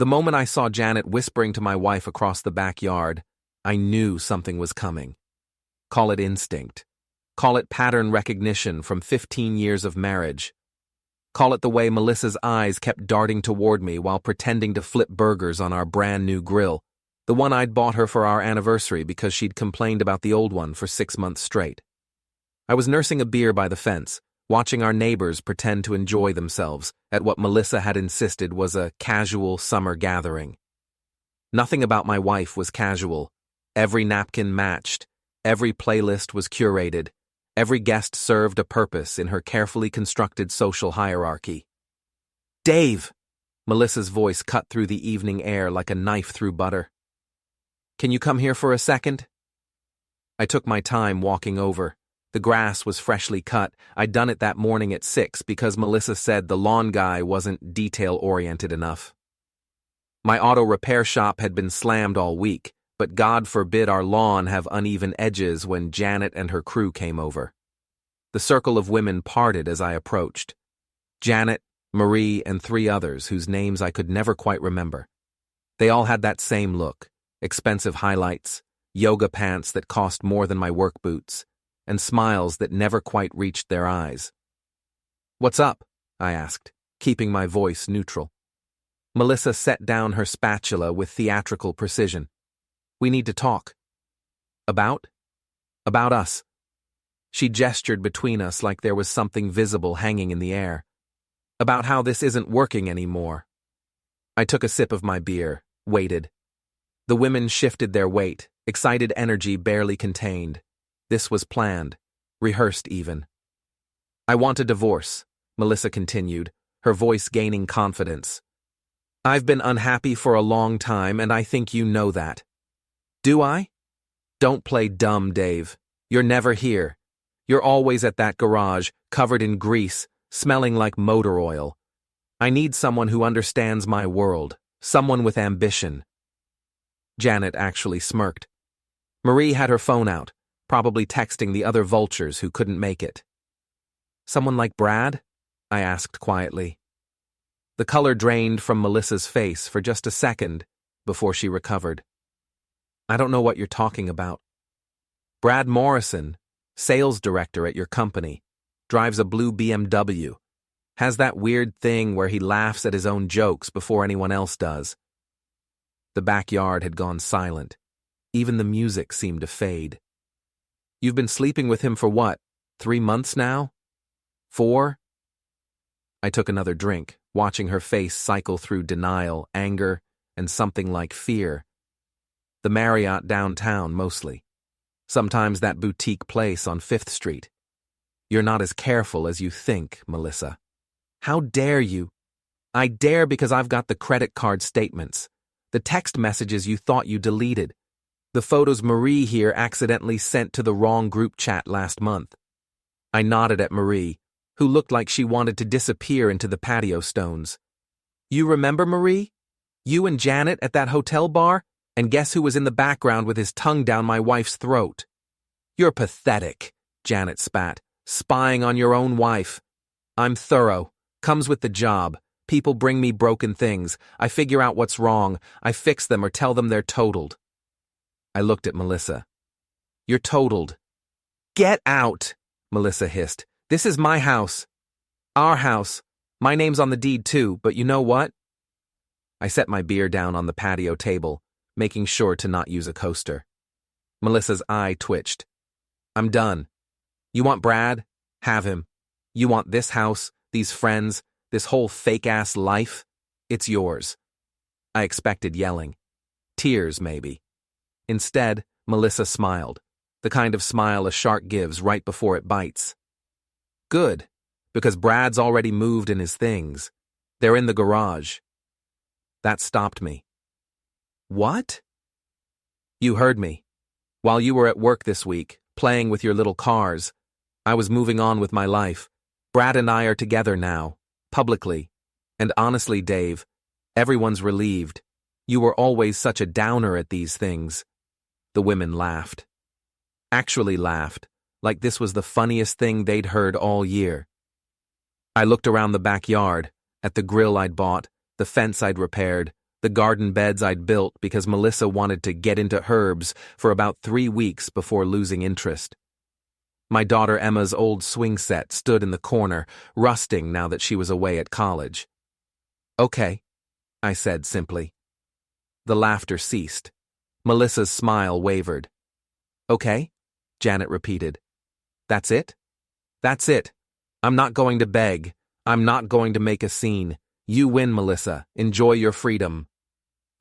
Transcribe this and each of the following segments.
The moment I saw Janet whispering to my wife across the backyard, I knew something was coming. Call it instinct. Call it pattern recognition from 15 years of marriage. Call it the way Melissa's eyes kept darting toward me while pretending to flip burgers on our brand new grill, the one I'd bought her for our anniversary because she'd complained about the old one for 6 months straight. I was nursing a beer by the fence, watching our neighbors pretend to enjoy themselves at what Melissa had insisted was a casual summer gathering. Nothing about my wife was casual. Every napkin matched, every playlist was curated, every guest served a purpose in her carefully constructed social hierarchy. "Dave!" Melissa's voice cut through the evening air like a knife through butter. "Can you come here for a second?" I took my time walking over. The grass was freshly cut. I'd done it that morning at 6 because Melissa said the lawn guy wasn't detail-oriented enough. My auto repair shop had been slammed all week, but God forbid our lawn have uneven edges when Janet and her crew came over. The circle of women parted as I approached. Janet, Marie, and 3 others whose names I could never quite remember. They all had that same look, expensive highlights, yoga pants that cost more than my work boots, and smiles that never quite reached their eyes. "What's up?" I asked, keeping my voice neutral. Melissa set down her spatula with theatrical precision. "We need to talk." "About?" "About us." She gestured between us like there was something visible hanging in the air. "About how this isn't working anymore." I took a sip of my beer, waited. The women shifted their weight, excited energy barely contained. This was planned, rehearsed even. "I want a divorce," Melissa continued, her voice gaining confidence. "I've been unhappy for a long time, and I think you know that." "Do I?" "Don't play dumb, Dave. You're never here. You're always at that garage, covered in grease, smelling like motor oil. I need someone who understands my world, someone with ambition." Janet actually smirked. Marie had her phone out, probably texting the other vultures who couldn't make it. "Someone like Brad?" I asked quietly. The color drained from Melissa's face for just a second before she recovered. "I don't know what you're talking about." "Brad Morrison, sales director at your company, drives a blue BMW, has that weird thing where he laughs at his own jokes before anyone else does." The backyard had gone silent. Even the music seemed to fade. "You've been sleeping with him for what, 3 months now? 4? I took another drink, watching her face cycle through denial, anger, and something like fear. The Marriott downtown, mostly. Sometimes that boutique place on 5th Street. "You're not as careful as you think, Melissa." "How dare you?" "I dare because I've got the credit card statements, the text messages you thought you deleted, the photos Marie here accidentally sent to the wrong group chat last month." I nodded at Marie, who looked like she wanted to disappear into the patio stones. "You remember Marie? You and Janet at that hotel bar? And guess who was in the background with his tongue down my wife's throat?" "You're pathetic," Janet spat, "spying on your own wife." "I'm thorough. Comes with the job. People bring me broken things. I figure out what's wrong. I fix them or tell them they're totaled." I looked at Melissa. "You're totaled." "Get out," Melissa hissed. "This is my house. Our house. My name's on the deed too, but you know what?" I set my beer down on the patio table, making sure to not use a coaster. Melissa's eye twitched. "I'm done. You want Brad? Have him. You want this house, these friends, this whole fake-ass life? It's yours." I expected yelling. Tears, maybe. Instead, Melissa smiled, the kind of smile a shark gives right before it bites. "Good, because Brad's already moved in his things. They're in the garage." That stopped me. "What?" "You heard me. While you were at work this week, playing with your little cars, I was moving on with my life. Brad and I are together now, publicly. And honestly, Dave, everyone's relieved. You were always such a downer at these things." The women laughed. Actually laughed, like this was the funniest thing they'd heard all year. I looked around the backyard, at the grill I'd bought, the fence I'd repaired, The garden beds I'd built because Melissa wanted to get into herbs for about 3 weeks before losing interest. My daughter Emma's old swing set stood in the corner, rusting now that she was away at college. "Okay," I said simply. The laughter ceased. Melissa's smile wavered. "Okay?" Janet repeated. "That's it?" "That's it. I'm not going to beg. I'm not going to make a scene. You win, Melissa. Enjoy your freedom."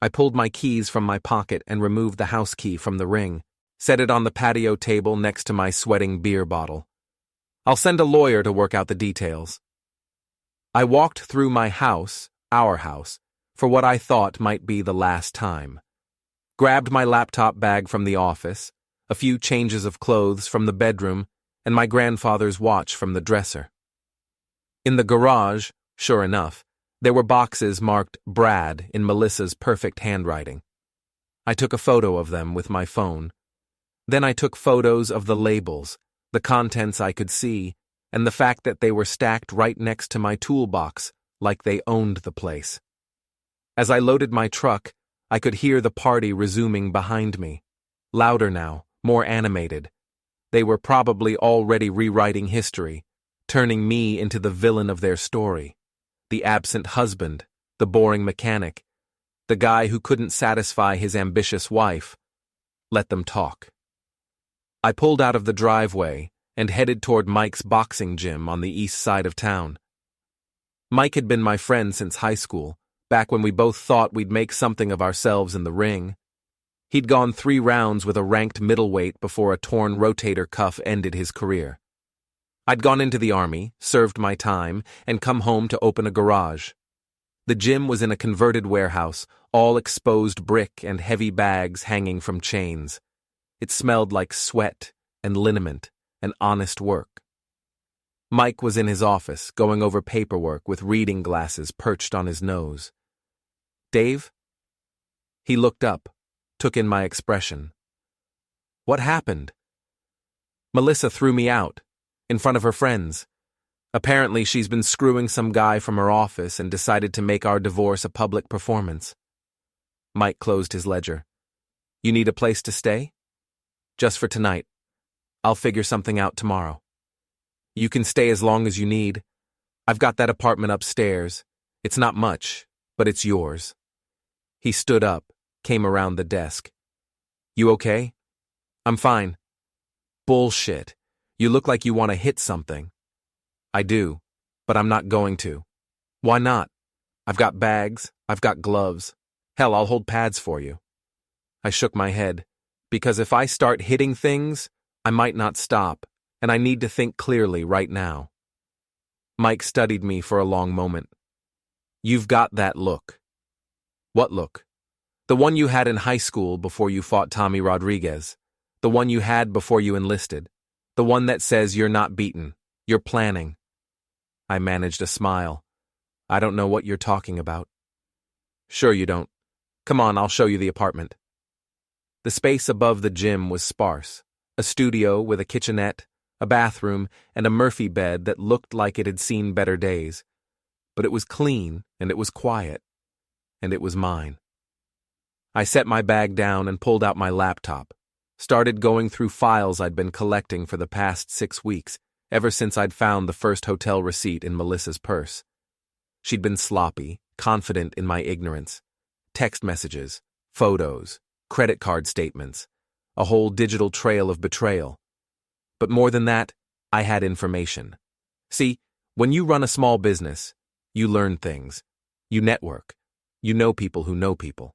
I pulled my keys from my pocket and removed the house key from the ring, set it on the patio table next to my sweating beer bottle. "I'll send a lawyer to work out the details." I walked through my house, our house, for what I thought might be the last time. Grabbed my laptop bag from the office, a few changes of clothes from the bedroom, and my grandfather's watch from the dresser. In the garage, sure enough, there were boxes marked Brad in Melissa's perfect handwriting. I took a photo of them with my phone. Then I took photos of the labels, the contents I could see, and the fact that they were stacked right next to my toolbox, like they owned the place. As I loaded my truck, I could hear the party resuming behind me. Louder now, more animated. They were probably already rewriting history, turning me into the villain of their story. The absent husband, the boring mechanic, the guy who couldn't satisfy his ambitious wife. Let them talk. I pulled out of the driveway and headed toward Mike's boxing gym on the east side of town. Mike had been my friend since high school, back when we both thought we'd make something of ourselves in the ring. He'd gone 3 rounds with a ranked middleweight before a torn rotator cuff ended his career. I'd gone into the army, served my time, and come home to open a garage. The gym was in a converted warehouse, all exposed brick and heavy bags hanging from chains. It smelled like sweat and liniment and honest work. Mike was in his office, going over paperwork with reading glasses perched on his nose. "Dave?" He looked up, took in my expression. "What happened?" "Melissa threw me out. In front of her friends. Apparently she's been screwing some guy from her office and decided to make our divorce a public performance." Mike closed his ledger. "You need a place to stay?" "Just for tonight. I'll figure something out tomorrow." "You can stay as long as you need. I've got that apartment upstairs. It's not much, but it's yours." He stood up, came around the desk. "You okay?" "I'm fine." "Bullshit. You look like you want to hit something." "I do, but I'm not going to." "Why not?" "I've got bags, I've got gloves. Hell, I'll hold pads for you." I shook my head, because if I start hitting things, I might not stop, and I need to think clearly right now. Mike studied me for a long moment. "You've got that look." "What look?" "The one you had in high school before you fought Tommy Rodriguez. The one you had before you enlisted. The one that says you're not beaten, you're planning." I managed a smile. "I don't know what you're talking about." "Sure you don't. Come on, I'll show you the apartment." The space above the gym was sparse. A studio with a kitchenette, a bathroom, and a Murphy bed that looked like it had seen better days. But it was clean, and it was quiet, and it was mine. I set my bag down and pulled out my laptop. Started going through files I'd been collecting for the past 6 weeks, ever since I'd found the first hotel receipt in Melissa's purse. She'd been sloppy, confident in my ignorance. Text messages, photos, credit card statements, a whole digital trail of betrayal. But more than that, I had information. See, when you run a small business, you learn things. You network. You know people who know people.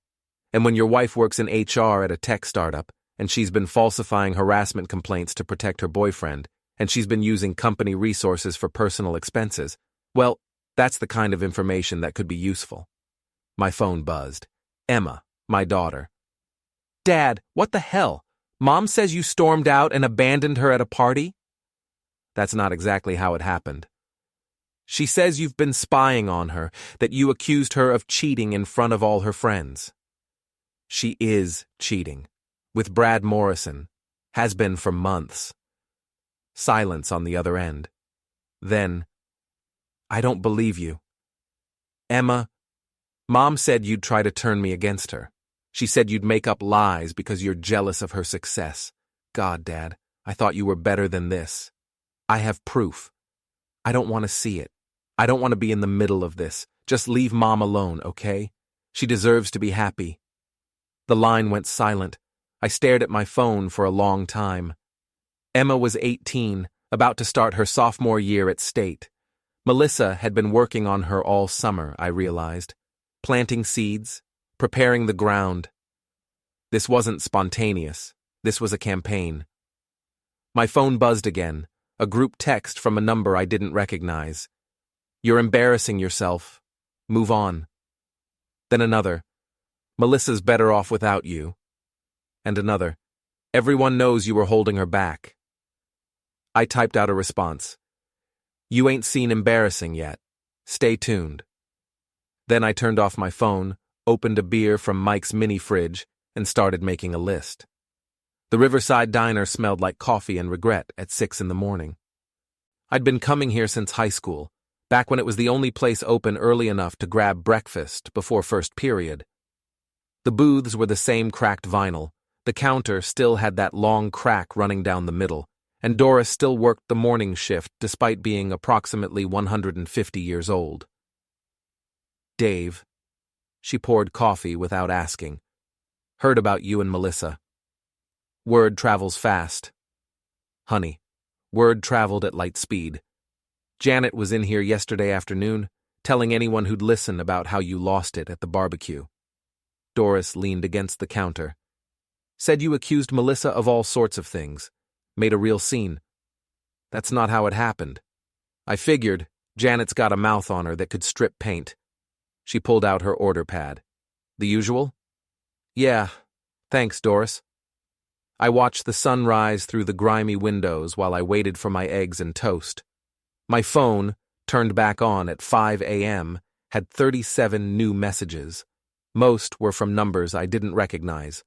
And when your wife works in HR at a tech startup, and she's been falsifying harassment complaints to protect her boyfriend, and she's been using company resources for personal expenses, well, that's the kind of information that could be useful. My phone buzzed. Emma, my daughter. "Dad, what the hell? Mom says you stormed out and abandoned her at a party?" "That's not exactly how it happened." "She says you've been spying on her, that you accused her of cheating in front of all her friends." "She is cheating. With Brad Morrison. Has been for months." Silence on the other end. Then, "I don't believe you." "Emma, Mom said you'd try to turn me against her. She said you'd make up lies because you're jealous of her success. God, Dad, I thought you were better than this. I have proof. I don't want to see it. I don't want to be in the middle of this. Just leave Mom alone, okay? She deserves to be happy. The line went silent. I stared at my phone for a long time. Emma was 18, about to start her sophomore year at State. Melissa had been working on her all summer, I realized. Planting seeds, preparing the ground. This wasn't spontaneous. This was a campaign. My phone buzzed again, a group text from a number I didn't recognize. You're embarrassing yourself. Move on. Then another. Melissa's better off without you. And another. Everyone knows you were holding her back. I typed out a response. You ain't seen embarrassing yet. Stay tuned. Then I turned off my phone, opened a beer from Mike's mini fridge, and started making a list. The Riverside Diner smelled like coffee and regret at 6 in the morning. I'd been coming here since high school, back when it was the only place open early enough to grab breakfast before first period. The booths were the same cracked vinyl, the counter still had that long crack running down the middle, and Doris still worked the morning shift despite being approximately 150 years old. Dave. She poured coffee without asking. Heard about you and Melissa. Word travels fast. Honey, word traveled at light speed. Janet was in here yesterday afternoon, telling anyone who'd listen about how you lost it at the barbecue. Doris leaned against the counter. Said you accused Melissa of all sorts of things. Made a real scene. That's not how it happened. I figured Janet's got a mouth on her that could strip paint. She pulled out her order pad. The usual? Yeah. Thanks, Doris. I watched the sun rise through the grimy windows while I waited for my eggs and toast. My phone, turned back on at 5 a.m., had 37 new messages. Most were from numbers I didn't recognize.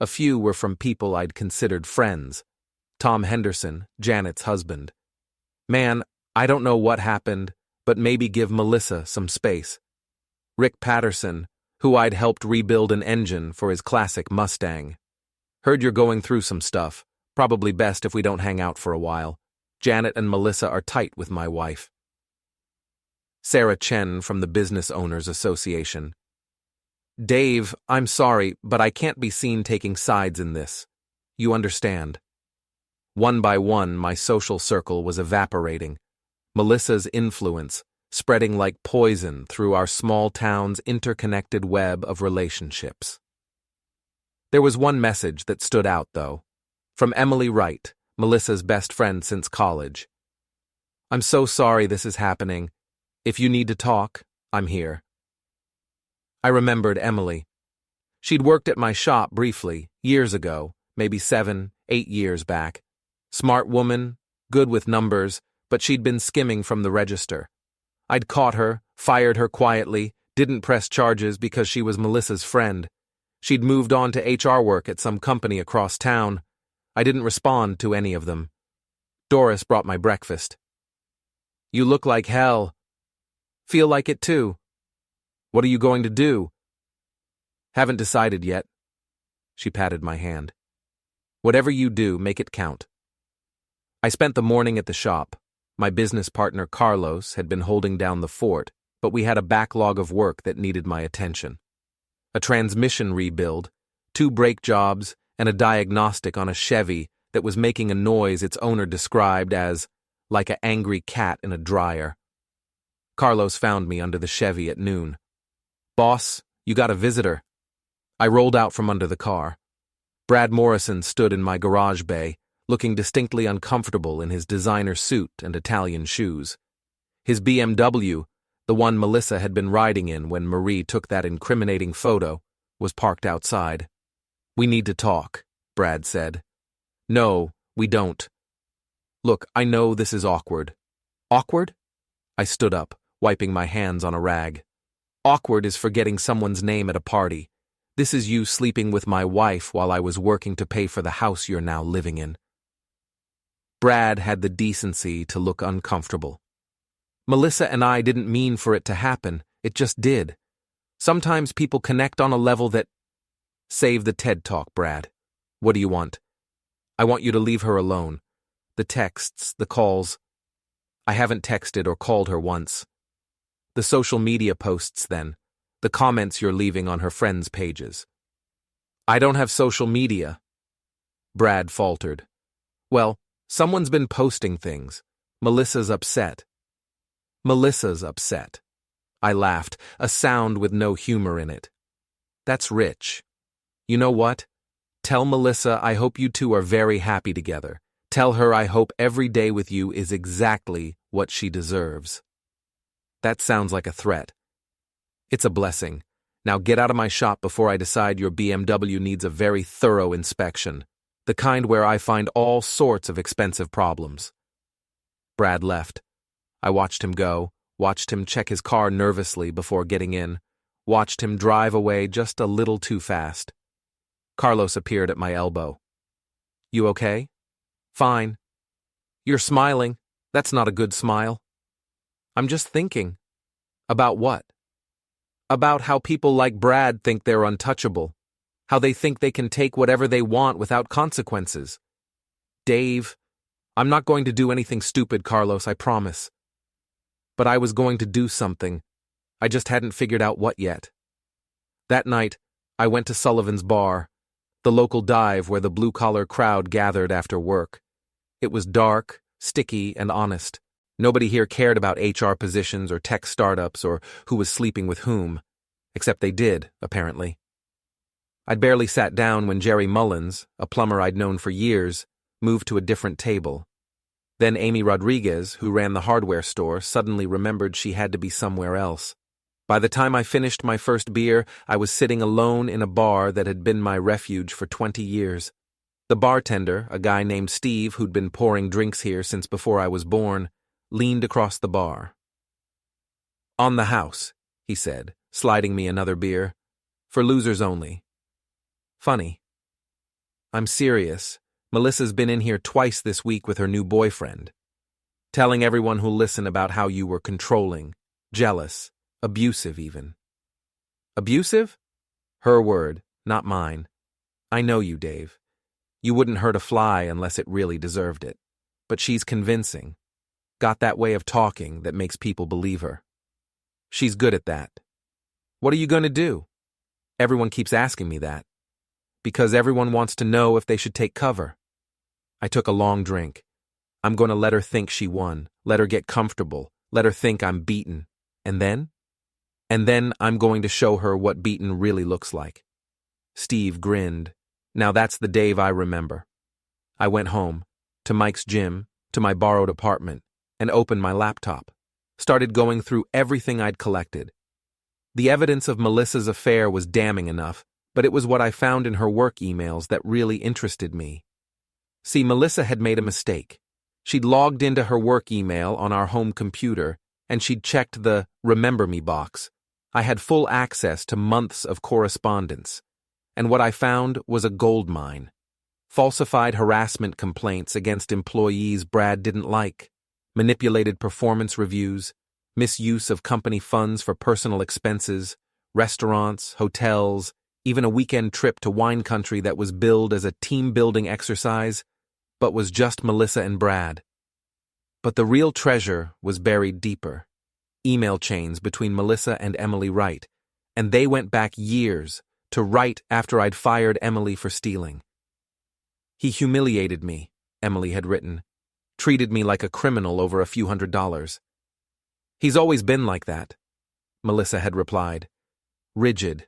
A few were from people I'd considered friends. Tom Henderson, Janet's husband. Man, I don't know what happened, but maybe give Melissa some space. Rick Patterson, who I'd helped rebuild an engine for his classic Mustang. Heard you're going through some stuff. Probably best if we don't hang out for a while. Janet and Melissa are tight with my wife. Sarah Chen from the Business Owners Association. Dave, I'm sorry, but I can't be seen taking sides in this. You understand. One by one, my social circle was evaporating. Melissa's influence, spreading like poison through our small town's interconnected web of relationships. There was one message that stood out, though. From Emily Wright, Melissa's best friend since college. I'm so sorry this is happening. If you need to talk, I'm here. I remembered Emily. She'd worked at my shop briefly, years ago, maybe 7, 8 years back. Smart woman, good with numbers, but she'd been skimming from the register. I'd caught her, fired her quietly, didn't press charges because she was Melissa's friend. She'd moved on to HR work at some company across town. I didn't respond to any of them. Doris brought my breakfast. You look like hell. Feel like it too. What are you going to do? Haven't decided yet. She patted my hand. Whatever you do, make it count. I spent the morning at the shop. My business partner Carlos had been holding down the fort, but we had a backlog of work that needed my attention. A transmission rebuild, 2 brake jobs, and a diagnostic on a Chevy that was making a noise its owner described as like an angry cat in a dryer. Carlos found me under the Chevy at noon. Boss, you got a visitor. I rolled out from under the car. Brad Morrison stood in my garage bay, looking distinctly uncomfortable in his designer suit and Italian shoes. His BMW, the one Melissa had been riding in when Marie took that incriminating photo, was parked outside. We need to talk, Brad said. No, we don't. Look, I know this is awkward. Awkward? I stood up, wiping my hands on a rag. Awkward is forgetting someone's name at a party. This is you sleeping with my wife while I was working to pay for the house you're now living in. Brad had the decency to look uncomfortable. Melissa and I didn't mean for it to happen. It just did. Sometimes people connect on a level that... Save the TED Talk, Brad. What do you want? I want you to leave her alone. The texts, the calls. I haven't texted or called her once. The social media posts then. The comments you're leaving on her friends' pages. I don't have social media. Brad faltered. Well, someone's been posting things. Melissa's upset. Melissa's upset. I laughed, a sound with no humor in it. That's rich. You know what? Tell Melissa I hope you two are very happy together. Tell her I hope every day with you is exactly what she deserves. That sounds like a threat. It's a blessing. Now get out of my shop before I decide your BMW needs a very thorough inspection, the kind where I find all sorts of expensive problems. Brad left. I watched him go, watched him check his car nervously before getting in, watched him drive away just a little too fast. Carlos appeared at my elbow. You okay? Fine. You're smiling. That's not a good smile. I'm just thinking. About what? About how people like Brad think they're untouchable. How they think they can take whatever they want without consequences. Dave, I'm not going to do anything stupid, Carlos, I promise. But I was going to do something. I just hadn't figured out what yet. That night, I went to Sullivan's bar, the local dive where the blue-collar crowd gathered after work. It was dark, sticky, and honest. Nobody here cared about HR positions or tech startups or who was sleeping with whom, except they did, apparently. I'd barely sat down when Jerry Mullins, a plumber I'd known for years, moved to a different table. Then Amy Rodriguez, who ran the hardware store, suddenly remembered she had to be somewhere else. By the time I finished my first beer, I was sitting alone in a bar that had been my refuge for 20 years. The bartender, a guy named Steve who'd been pouring drinks here since before I was born, leaned across the bar. On the house, he said, sliding me another beer. For losers only. Funny. I'm serious. Melissa's been in here twice this week with her new boyfriend. Telling everyone who'll listen about how you were controlling, jealous, abusive even. Abusive? Her word, not mine. I know you, Dave. You wouldn't hurt a fly unless it really deserved it. But she's convincing. Got that way of talking that makes people believe her. She's good at that. What are you going to do? Everyone keeps asking me that. Because everyone wants to know if they should take cover. I took a long drink. I'm going to let her think she won, let her get comfortable, let her think I'm beaten. And then? And then I'm going to show her what beaten really looks like. Steve grinned. Now that's the Dave I remember. I went home, to Mike's gym, to my borrowed apartment, and opened my laptop. Started going through everything I'd collected. The evidence of Melissa's affair was damning enough, but it was what I found in her work emails that really interested me. See, Melissa had made a mistake. She'd logged into her work email on our home computer, and she'd checked the Remember Me box. I had full access to months of correspondence, and what I found was a goldmine. Falsified harassment complaints against employees Brad didn't like, manipulated performance reviews, misuse of company funds for personal expenses, restaurants, hotels, even a weekend trip to wine country that was billed as a team-building exercise, but was just Melissa and Brad. But the real treasure was buried deeper. Email chains between Melissa and Emily Wright, and they went back years to right after I'd fired Emily for stealing. He humiliated me, Emily had written, treated me like a criminal over a few $100s. He's always been like that, Melissa had replied. Rigid,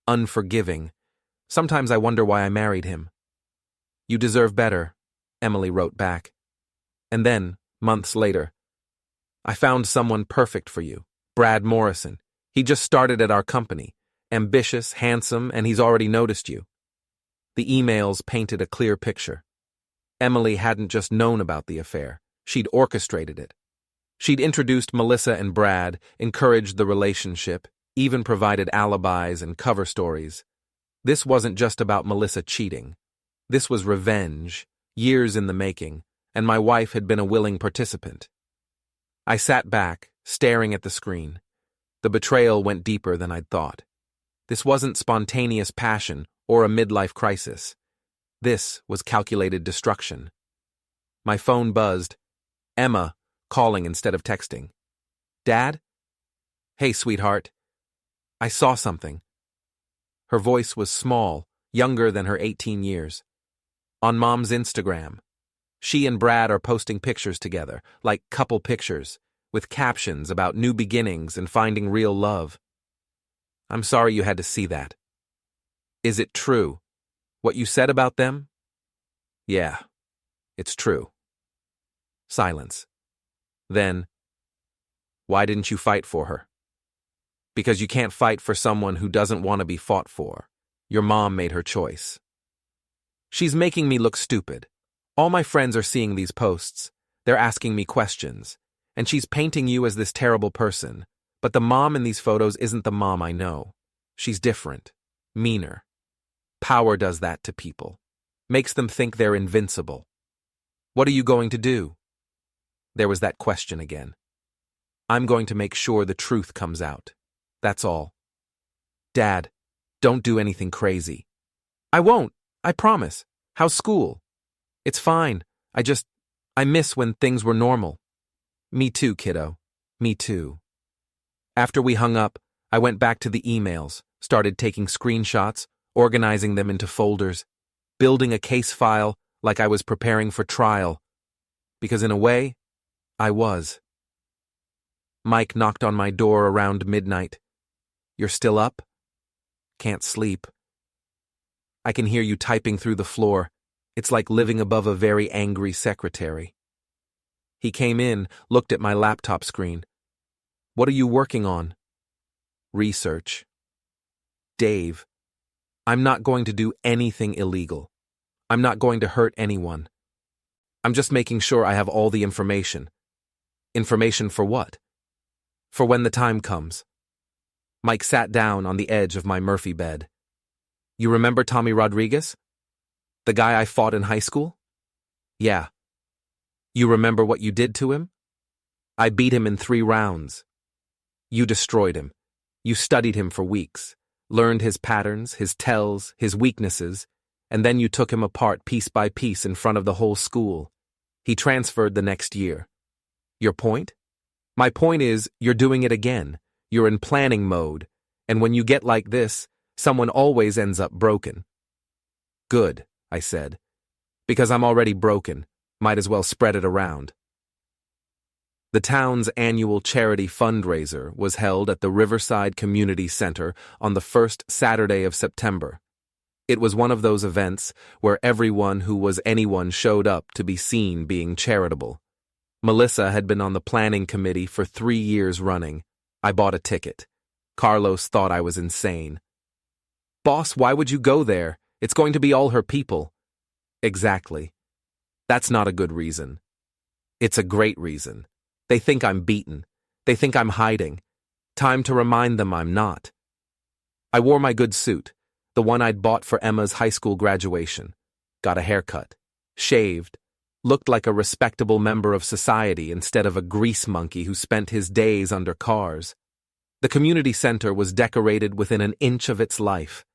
unforgiving. Sometimes I wonder why I married him. You deserve better, Emily wrote back. And then, months later, I found someone perfect for you, Brad Morrison. He just started at our company. Ambitious, handsome, and he's already noticed you. The emails painted a clear picture. Emily hadn't just known about the affair. She'd orchestrated it. She'd introduced Melissa and Brad, encouraged the relationship, even provided alibis and cover stories. This wasn't just about Melissa cheating. This was revenge, years in the making, and my wife had been a willing participant. I sat back, staring at the screen. The betrayal went deeper than I'd thought. This wasn't spontaneous passion or a midlife crisis. This was calculated destruction. My phone buzzed. Emma, calling instead of texting. Dad? Hey, sweetheart. I saw something. Her voice was small, younger than her 18 years. On Mom's Instagram. She and Brad are posting pictures together, like couple pictures, with captions about new beginnings and finding real love. I'm sorry you had to see that. Is it true? What you said about them? Yeah, it's true. Silence. Then, why didn't you fight for her? Because you can't fight for someone who doesn't want to be fought for. Your mom made her choice. She's making me look stupid. All my friends are seeing these posts. They're asking me questions. And she's painting you as this terrible person. But the mom in these photos isn't the mom I know. She's different. Meaner. Power does that to people. Makes them think they're invincible. What are you going to do? There was that question again. I'm going to make sure the truth comes out. That's all. Dad, don't do anything crazy. I won't. I promise. How's school? It's fine. I miss when things were normal. Me too, kiddo. Me too. After we hung up, I went back to the emails, started taking screenshots, organizing them into folders, building a case file like I was preparing for trial. Because in a way, I was. Mike knocked on my door around midnight. You're still up? Can't sleep. I can hear you typing through the floor. It's like living above a very angry secretary. He came in, looked at my laptop screen. What are you working on? Research. Dave, I'm not going to do anything illegal. I'm not going to hurt anyone. I'm just making sure I have all the information. Information for what? For when the time comes. Mike sat down on the edge of my Murphy bed. You remember Tommy Rodriguez? The guy I fought in high school? Yeah. You remember what you did to him? I beat him in 3 rounds. You destroyed him. You studied him for weeks, learned his patterns, his tells, his weaknesses, and then you took him apart piece by piece in front of the whole school. He transferred the next year. Your point? My point is, you're doing it again. You're in planning mode, and when you get like this, someone always ends up broken. Good, I said. Because I'm already broken, might as well spread it around. The town's annual charity fundraiser was held at the Riverside Community Center on the first Saturday of September. It was one of those events where everyone who was anyone showed up to be seen being charitable. Melissa had been on the planning committee for 3 years running. I bought a ticket. Carlos thought I was insane. Boss, why would you go there? It's going to be all her people. Exactly. That's not a good reason. It's a great reason. They think I'm beaten. They think I'm hiding. Time to remind them I'm not. I wore my good suit, the one I'd bought for Emma's high school graduation. Got a haircut. Shaved. Looked like a respectable member of society instead of a grease monkey who spent his days under cars. The community center was decorated within an inch of its life.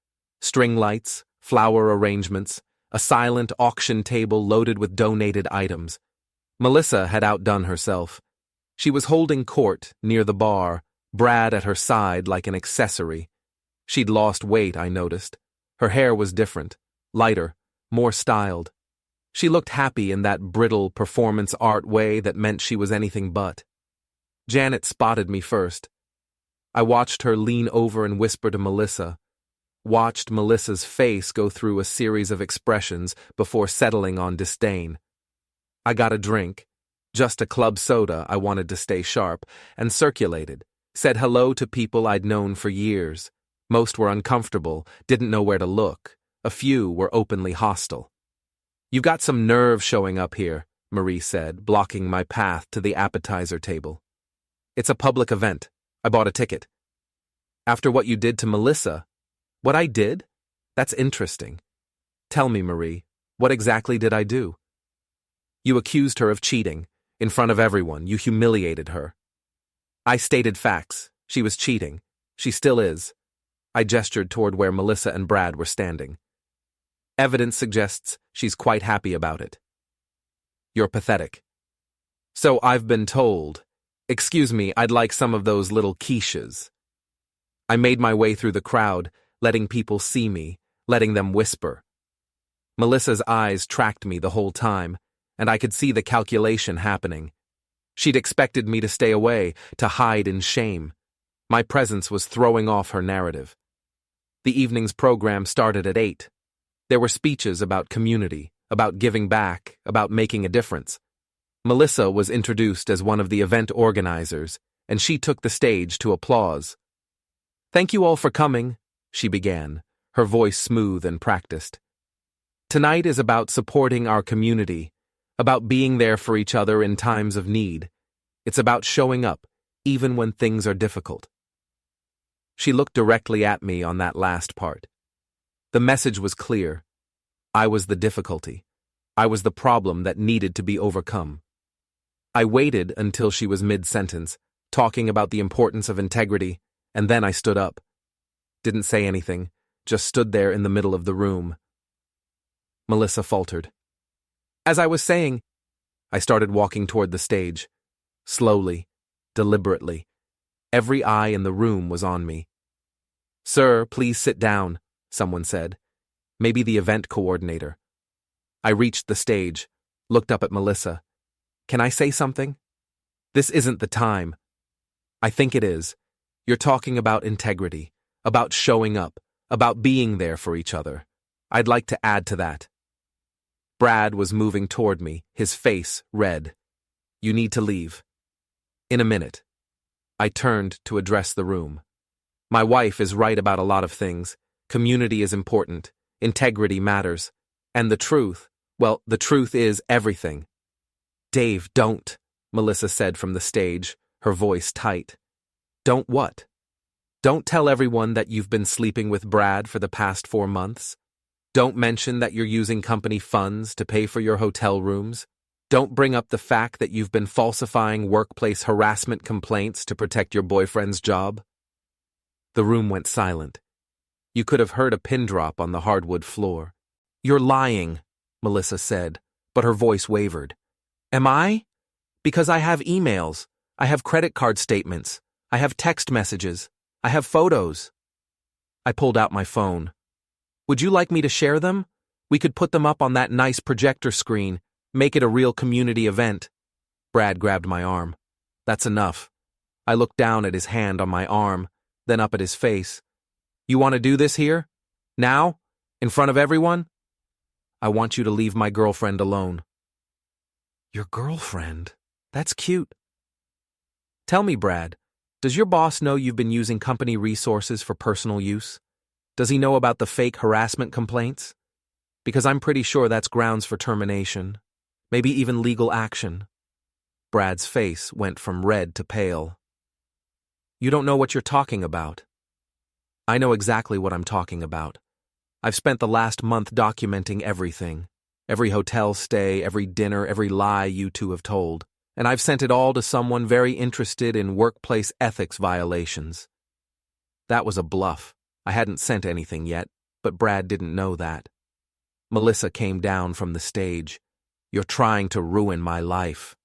String lights, flower arrangements, a silent auction table loaded with donated items. Melissa had outdone herself. She was holding court near the bar, Brad at her side like an accessory. She'd lost weight, I noticed. Her hair was different, lighter, more styled. She looked happy in that brittle performance art way that meant she was anything but. Janet spotted me first. I watched her lean over and whisper to Melissa, watched Melissa's face go through a series of expressions before settling on disdain. I got a drink, just a club soda, I wanted to stay sharp, and circulated, said hello to people I'd known for years. Most were uncomfortable, didn't know where to look. A few were openly hostile. You've got some nerve showing up here, Marie said, blocking my path to the appetizer table. It's a public event. I bought a ticket. After what you did to Melissa. What I did? That's interesting. Tell me, Marie, what exactly did I do? You accused her of cheating. In front of everyone, you humiliated her. I stated facts. She was cheating. She still is. I gestured toward where Melissa and Brad were standing. Evidence suggests she's quite happy about it. You're pathetic. So I've been told. Excuse me, I'd like some of those little quiches. I made my way through the crowd, letting people see me, letting them whisper. Melissa's eyes tracked me the whole time, and I could see the calculation happening. She'd expected me to stay away, to hide in shame. My presence was throwing off her narrative. The evening's program started at 8. There were speeches about community, about giving back, about making a difference. Melissa was introduced as one of the event organizers, and she took the stage to applause. "Thank you all for coming," she began, her voice smooth and practiced. "Tonight is about supporting our community, about being there for each other in times of need. It's about showing up, even when things are difficult." She looked directly at me on that last part. The message was clear. I was the difficulty. I was the problem that needed to be overcome. I waited until she was mid-sentence, talking about the importance of integrity, and then I stood up. Didn't say anything, just stood there in the middle of the room. Melissa faltered. As I was saying, I started walking toward the stage. Slowly, deliberately. Every eye in the room was on me. "Sir, please sit down," someone said. Maybe the event coordinator. I reached the stage, looked up at Melissa. "Can I say something?" "This isn't the time." "I think it is. You're talking about integrity, about showing up, about being there for each other. I'd like to add to that." Brad was moving toward me, his face red. "You need to leave." "In a minute." I turned to address the room. My wife is right about a lot of things. Community is important. Integrity matters. And the truth, well, the truth is everything. "Dave, don't," Melissa said from the stage, her voice tight. "Don't what?" "Don't tell everyone that you've been sleeping with Brad for the past 4 months. Don't mention that you're using company funds to pay for your hotel rooms. Don't bring up the fact that you've been falsifying workplace harassment complaints to protect your boyfriend's job." The room went silent. You could have heard a pin drop on the hardwood floor. "You're lying," Melissa said, but her voice wavered. "Am I? Because I have emails. I have credit card statements. I have text messages. I have photos." I pulled out my phone. "Would you like me to share them? We could put them up on that nice projector screen, make it a real community event." Brad grabbed my arm. "That's enough." I looked down at his hand on my arm, then up at his face. "You want to do this here? Now? In front of everyone?" "I want you to leave my girlfriend alone." "Your girlfriend? That's cute." "Tell me, Brad, does your boss know you've been using company resources for personal use? Does he know about the fake harassment complaints? Because I'm pretty sure that's grounds for termination, maybe even legal action." Brad's face went from red to pale. "You don't know what you're talking about." "I know exactly what I'm talking about. I've spent the last month documenting everything. Every hotel stay, every dinner, every lie you two have told. And I've sent it all to someone very interested in workplace ethics violations." That was a bluff. I hadn't sent anything yet, but Brad didn't know that. Melissa came down from the stage. "You're trying to ruin my life."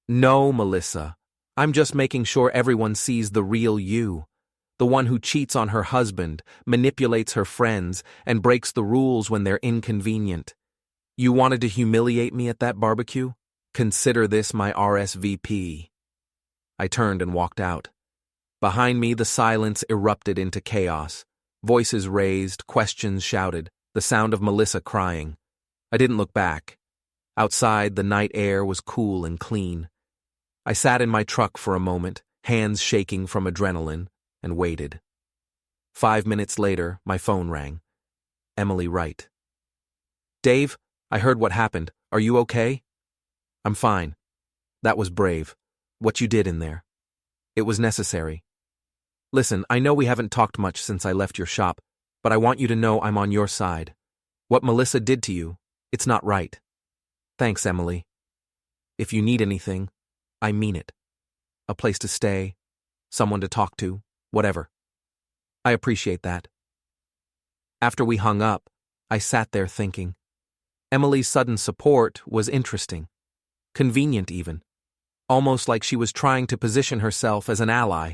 "No, Melissa. I'm just making sure everyone sees the real you. The one who cheats on her husband, manipulates her friends, and breaks the rules when they're inconvenient. You wanted to humiliate me at that barbecue? Consider this my RSVP." I turned and walked out. Behind me, the silence erupted into chaos. Voices raised, questions shouted, the sound of Melissa crying. I didn't look back. Outside, the night air was cool and clean. I sat in my truck for a moment, hands shaking from adrenaline, and waited. 5 minutes later, my phone rang. Emily Wright. "Dave, I heard what happened. Are you okay?" "I'm fine. That was brave. What you did in there. It was necessary. Listen, I know we haven't talked much since I left your shop, but I want you to know I'm on your side. What Melissa did to you, it's not right." "Thanks, Emily. If you need anything, I mean it. A place to stay, someone to talk to, whatever." I appreciate that. After we hung up, I sat there thinking. Emily's sudden support was interesting. Convenient even. Almost like she was trying to position herself as an ally.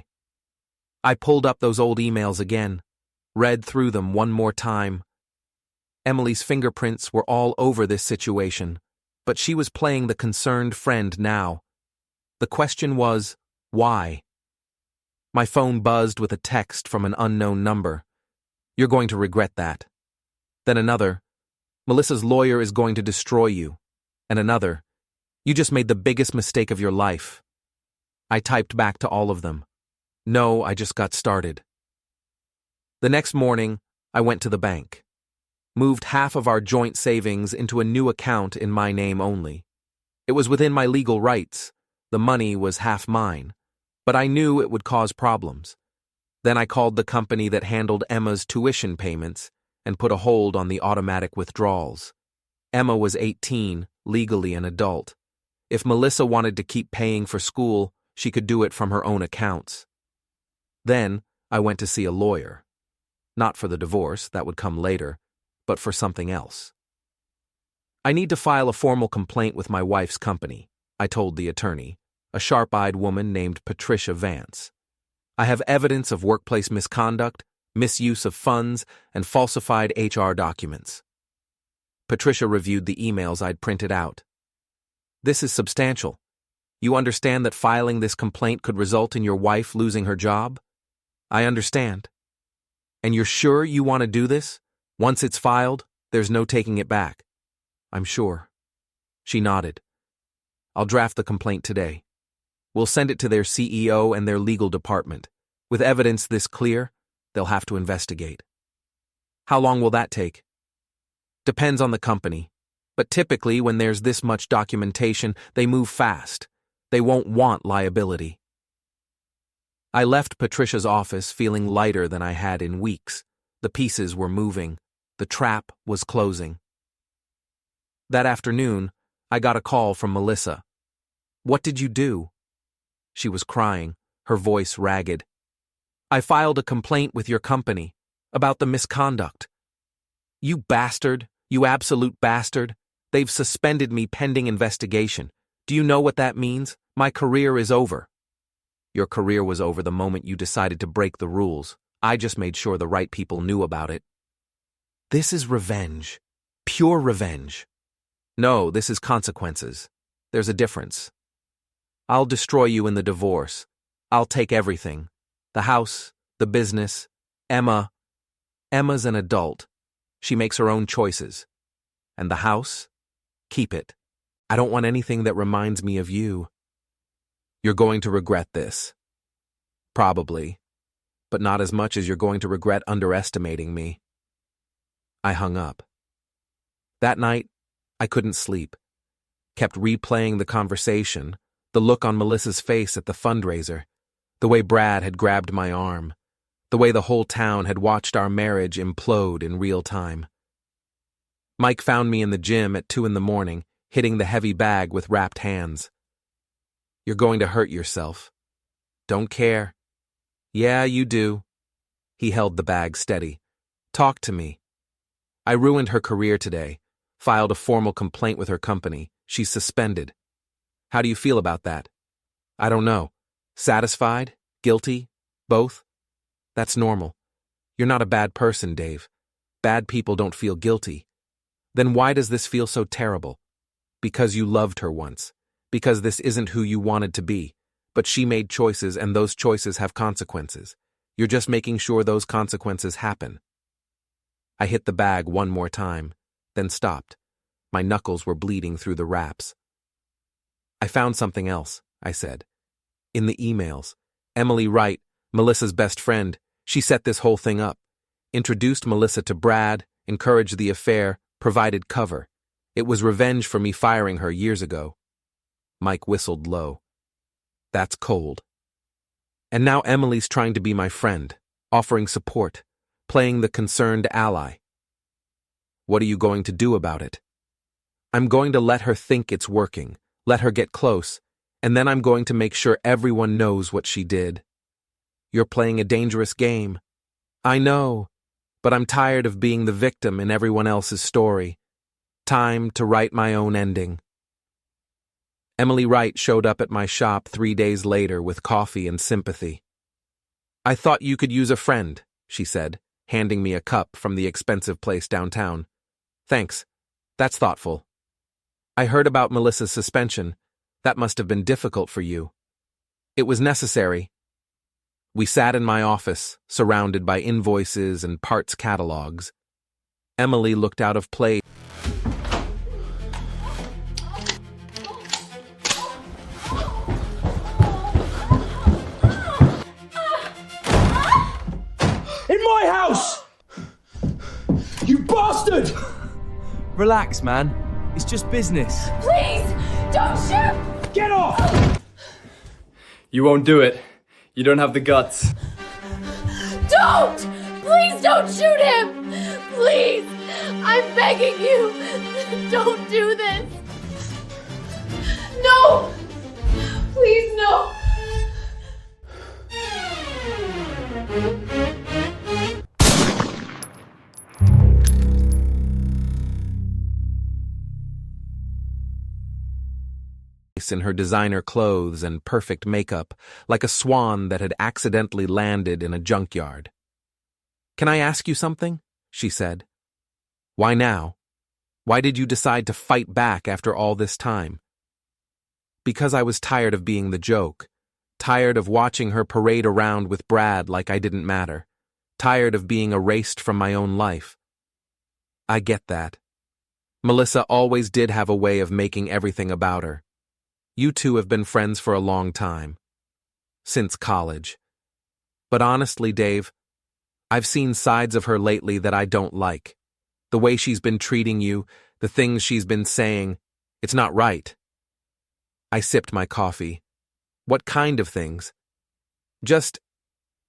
I pulled up those old emails again, read through them one more time. Emily's fingerprints were all over this situation, but she was playing the concerned friend now. The question was, why? My phone buzzed with a text from an unknown number. You're going to regret that. Then another, Melissa's lawyer is going to destroy you. And another, you just made the biggest mistake of your life. I typed back to all of them. No, I just got started. The next morning, I went to the bank. Moved half of our joint savings into a new account in my name only. It was within my legal rights. The money was half mine. But I knew it would cause problems. Then I called the company that handled Emma's tuition payments and put a hold on the automatic withdrawals. Emma was 18, legally an adult. If Melissa wanted to keep paying for school, she could do it from her own accounts. Then I went to see a lawyer. Not for the divorce, that would come later, but for something else. I need to file a formal complaint with my wife's company, I told the attorney, a sharp-eyed woman named Patricia Vance. I have evidence of workplace misconduct, misuse of funds, and falsified HR documents. Patricia reviewed the emails I'd printed out. This is substantial. You understand that filing this complaint could result in your wife losing her job? I understand. And you're sure you want to do this? Once it's filed, there's no taking it back. I'm sure. She nodded. I'll draft the complaint today. We'll send it to their CEO and their legal department. With evidence this clear, they'll have to investigate. How long will that take? Depends on the company. But typically, when there's this much documentation, they move fast. They won't want liability. I left Patricia's office feeling lighter than I had in weeks. The pieces were moving. The trap was closing. That afternoon, I got a call from Melissa. What did you do? She was crying, her voice ragged. I filed a complaint with your company about the misconduct. You bastard, you absolute bastard. They've suspended me pending investigation. Do you know what that means? My career is over. Your career was over the moment you decided to break the rules. I just made sure the right people knew about it. This is revenge. Pure revenge. No, this is consequences. There's a difference. I'll destroy you in the divorce. I'll take everything. The house, the business, Emma. Emma's an adult. She makes her own choices. And the house? Keep it. I don't want anything that reminds me of you. You're going to regret this. Probably. But not as much as you're going to regret underestimating me. I hung up. That night, I couldn't sleep. Kept replaying the conversation, the look on Melissa's face at the fundraiser, the way Brad had grabbed my arm, the way the whole town had watched our marriage implode in real time. Mike found me in the gym at 2 a.m, hitting the heavy bag with wrapped hands. You're going to hurt yourself. Don't care. Yeah, you do. He held the bag steady. Talk to me. I ruined her career today. Filed a formal complaint with her company. She's suspended. How do you feel about that? I don't know. Satisfied? Guilty? Both? That's normal. You're not a bad person, Dave. Bad people don't feel guilty. Then why does this feel so terrible? Because you loved her once. Because this isn't who you wanted to be. But she made choices, and those choices have consequences. You're just making sure those consequences happen. I hit the bag one more time, then stopped. My knuckles were bleeding through the wraps. I found something else, I said. In the emails, Emily Wright, Melissa's best friend, she set this whole thing up. Introduced Melissa to Brad, encouraged the affair, provided cover. It was revenge for me firing her years ago. Mike whistled low. That's cold. And now Emily's trying to be my friend, offering support, playing the concerned ally. What are you going to do about it? I'm going to let her think it's working, let her get close, and then I'm going to make sure everyone knows what she did. You're playing a dangerous game. I know, but I'm tired of being the victim in everyone else's story. Time to write my own ending. Emily Wright showed up at my shop 3 days later with coffee and sympathy. I thought you could use a friend, she said, handing me a cup from the expensive place downtown. Thanks. That's thoughtful. I heard about Melissa's suspension. That must have been difficult for you. It was necessary. We sat in my office, surrounded by invoices and parts catalogs. Emily looked out of place. In my house! You bastard! Relax, man. It's just business. Please, don't shoot! Get off! You won't do it. You don't have the guts. Don't! Please don't shoot him! Please! I'm begging you! Don't do this! No! Please, no! In her designer clothes and perfect makeup, like a swan that had accidentally landed in a junkyard. "Can I ask you something?" she said. "Why now? Why did you decide to fight back after all this time?" "Because I was tired of being the joke, tired of watching her parade around with Brad like I didn't matter, tired of being erased from my own life." "I get that. Melissa always did have a way of making everything about her. You two have been friends for a long time. Since college. But honestly, Dave, I've seen sides of her lately that I don't like. The way she's been treating you, the things she's been saying, it's not right." I sipped my coffee. "What kind of things?"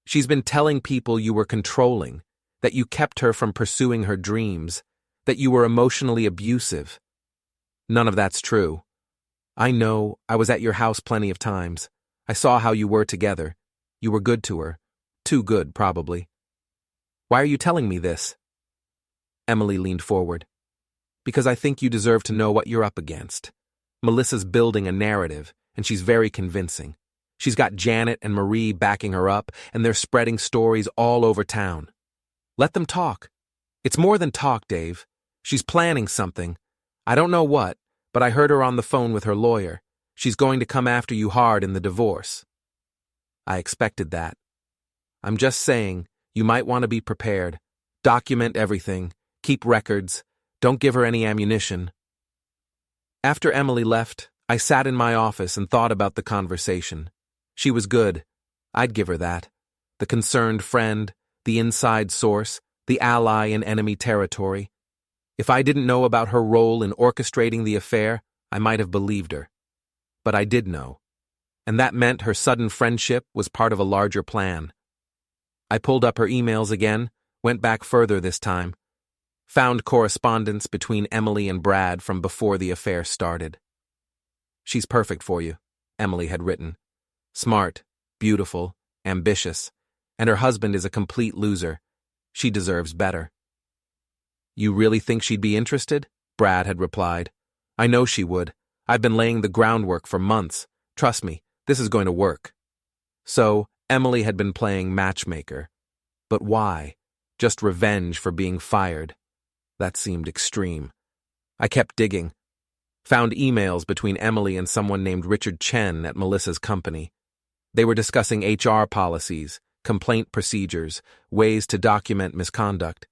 She's been telling people you were controlling, that you kept her from pursuing her dreams, that you were emotionally abusive. None of that's true. I know, I was at your house plenty of times. I saw how you were together. You were good to her. Too good, probably. Why are you telling me this?" Emily leaned forward. "Because I think you deserve to know what you're up against. Melissa's building a narrative, and she's very convincing. She's got Janet and Marie backing her up, and they're spreading stories all over town. Let them talk. It's more than talk, Dave. She's planning something. I don't know what, but I heard her on the phone with her lawyer. She's going to come after you hard in the divorce." I expected that. I'm just saying, you might want to be prepared. Document everything. Keep records. Don't give her any ammunition. After Emily left, I sat in my office and thought about the conversation. She was good. I'd give her that. The concerned friend, the inside source, the ally in enemy territory. If I didn't know about her role in orchestrating the affair, I might have believed her. But I did know. And that meant her sudden friendship was part of a larger plan. I pulled up her emails again, went back further this time, found correspondence between Emily and Brad from before the affair started. "She's perfect for you," Emily had written. "Smart, beautiful, ambitious, and her husband is a complete loser. She deserves better." "You really think she'd be interested?" Brad had replied. "I know she would. I've been laying the groundwork for months. Trust me, this is going to work." So, Emily had been playing matchmaker. But why? Just revenge for being fired. That seemed extreme. I kept digging. Found emails between Emily and someone named Richard Chen at Melissa's company. They were discussing HR policies, complaint procedures, ways to document misconduct.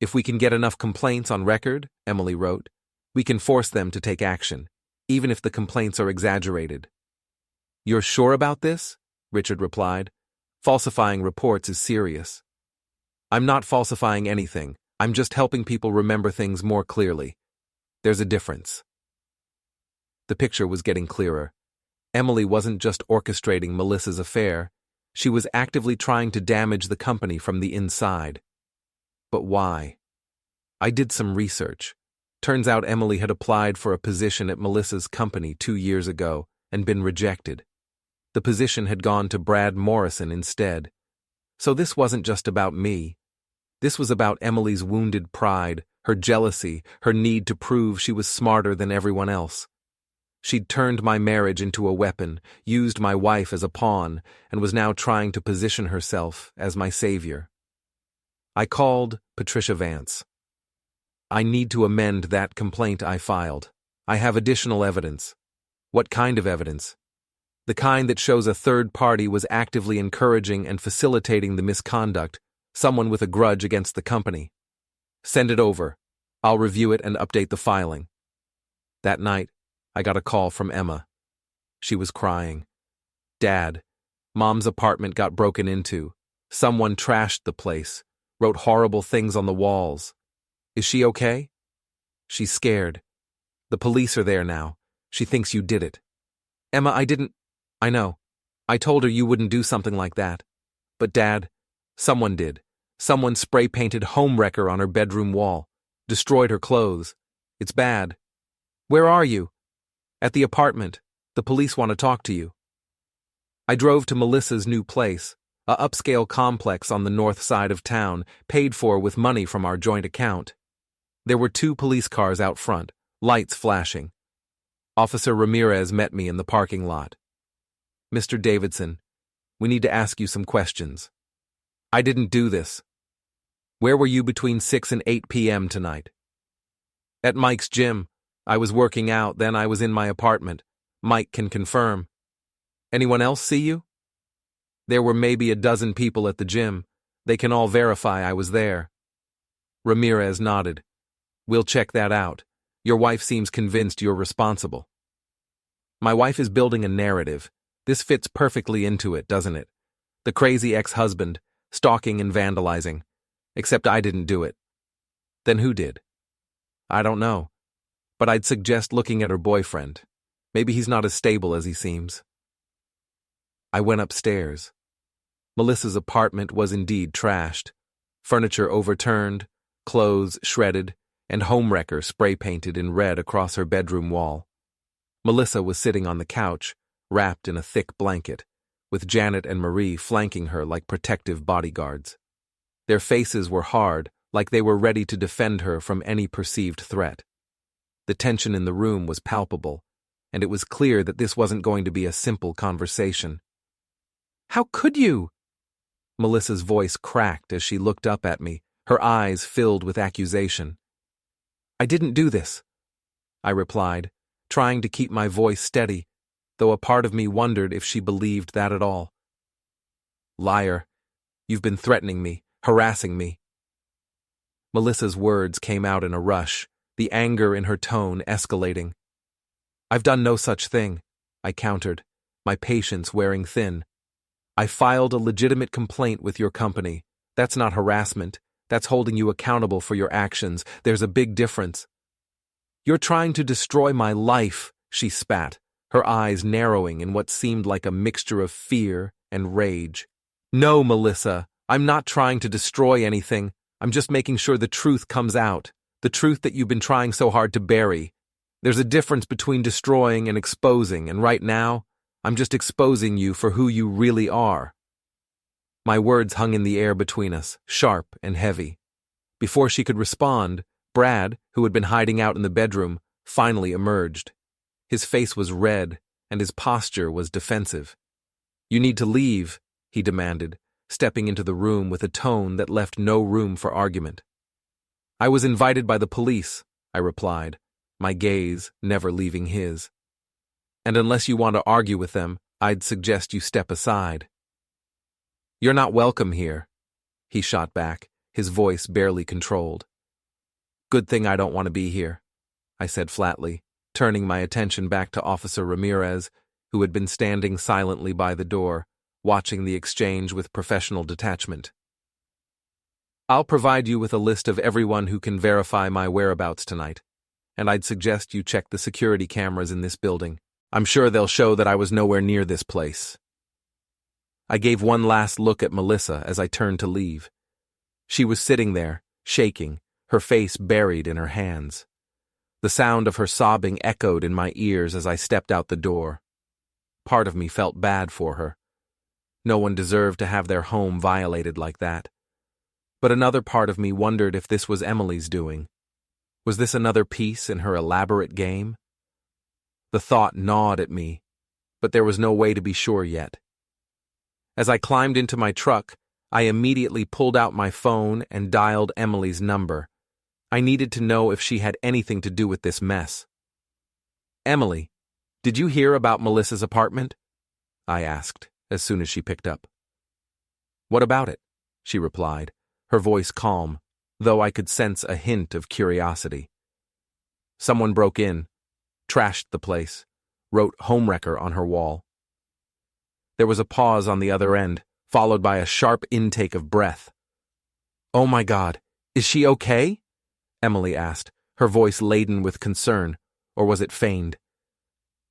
"If we can get enough complaints on record," Emily wrote, "we can force them to take action, even if the complaints are exaggerated." "You're sure about this?" Richard replied. "Falsifying reports is serious." "I'm not falsifying anything. I'm just helping people remember things more clearly. There's a difference." The picture was getting clearer. Emily wasn't just orchestrating Melissa's affair. She was actively trying to damage the company from the inside. But why? I did some research. Turns out Emily had applied for a position at Melissa's company 2 years ago and been rejected. The position had gone to Brad Morrison instead. So this wasn't just about me. This was about Emily's wounded pride, her jealousy, her need to prove she was smarter than everyone else. She'd turned my marriage into a weapon, used my wife as a pawn, and was now trying to position herself as my savior. I called Patricia Vance. I need to amend that complaint I filed. I have additional evidence. What kind of evidence? The kind that shows a third party was actively encouraging and facilitating the misconduct, someone with a grudge against the company. Send it over. I'll review it and update the filing. That night, I got a call from Emma. She was crying. Dad, Mom's apartment got broken into. Someone trashed the place, wrote horrible things on the walls. Is she okay? She's scared. The police are there now. She thinks you did it. Emma, I know. I told her you wouldn't do something like that. But Dad, someone did. Someone spray-painted homewrecker on her bedroom wall. Destroyed her clothes. It's bad. Where are you? At the apartment. The police want to talk to you. I drove to Melissa's new place, a upscale complex on the north side of town, paid for with money from our joint account. There were 2 police cars out front, lights flashing. Officer Ramirez met me in the parking lot. Mr. Davidson, we need to ask you some questions. I didn't do this. Where were you between 6 and 8 p.m. tonight? At Mike's gym. I was working out, then I was in my apartment. Mike can confirm. Anyone else see you? There were maybe a dozen people at the gym. They can all verify I was there. Ramirez nodded. We'll check that out. Your wife seems convinced you're responsible. My wife is building a narrative. This fits perfectly into it, doesn't it? The crazy ex-husband, stalking and vandalizing. Except I didn't do it. Then who did? I don't know. But I'd suggest looking at her boyfriend. Maybe he's not as stable as he seems. I went upstairs. Melissa's apartment was indeed trashed. Furniture overturned, clothes shredded, and homewrecker spray-painted in red across her bedroom wall. Melissa was sitting on the couch, wrapped in a thick blanket, with Janet and Marie flanking her like protective bodyguards. Their faces were hard, like they were ready to defend her from any perceived threat. The tension in the room was palpable, and it was clear that this wasn't going to be a simple conversation. How could you? Melissa's voice cracked as she looked up at me, her eyes filled with accusation. I didn't do this, I replied, trying to keep my voice steady, though a part of me wondered if she believed that at all. Liar, you've been threatening me, harassing me. Melissa's words came out in a rush, the anger in her tone escalating. I've done no such thing, I countered, my patience wearing thin. I filed a legitimate complaint with your company. That's not harassment. That's holding you accountable for your actions. There's a big difference. You're trying to destroy my life, she spat, her eyes narrowing in what seemed like a mixture of fear and rage. No, Melissa, I'm not trying to destroy anything. I'm just making sure the truth comes out, the truth that you've been trying so hard to bury. There's a difference between destroying and exposing, and right now, I'm just exposing you for who you really are. My words hung in the air between us, sharp and heavy. Before she could respond, Brad, who had been hiding out in the bedroom, finally emerged. His face was red, and his posture was defensive. You need to leave, he demanded, stepping into the room with a tone that left no room for argument. I was invited by the police, I replied, my gaze never leaving his. And unless you want to argue with them, I'd suggest you step aside. You're not welcome here, he shot back, his voice barely controlled. Good thing I don't want to be here, I said flatly, turning my attention back to Officer Ramirez, who had been standing silently by the door, watching the exchange with professional detachment. I'll provide you with a list of everyone who can verify my whereabouts tonight, and I'd suggest you check the security cameras in this building. I'm sure they'll show that I was nowhere near this place. I gave one last look at Melissa as I turned to leave. She was sitting there, shaking, her face buried in her hands. The sound of her sobbing echoed in my ears as I stepped out the door. Part of me felt bad for her. No one deserved to have their home violated like that. But another part of me wondered if this was Emily's doing. Was this another piece in her elaborate game? The thought gnawed at me, but there was no way to be sure yet. As I climbed into my truck, I immediately pulled out my phone and dialed Emily's number. I needed to know if she had anything to do with this mess. "Emily, did you hear about Melissa's apartment?" I asked, as soon as she picked up. "What about it?" she replied, her voice calm, though I could sense a hint of curiosity. "Someone broke in, trashed the place, wrote homewrecker on her wall." There was a pause on the other end, followed by a sharp intake of breath. "Oh my God, is she okay?" Emily asked, her voice laden with concern, or was it feigned?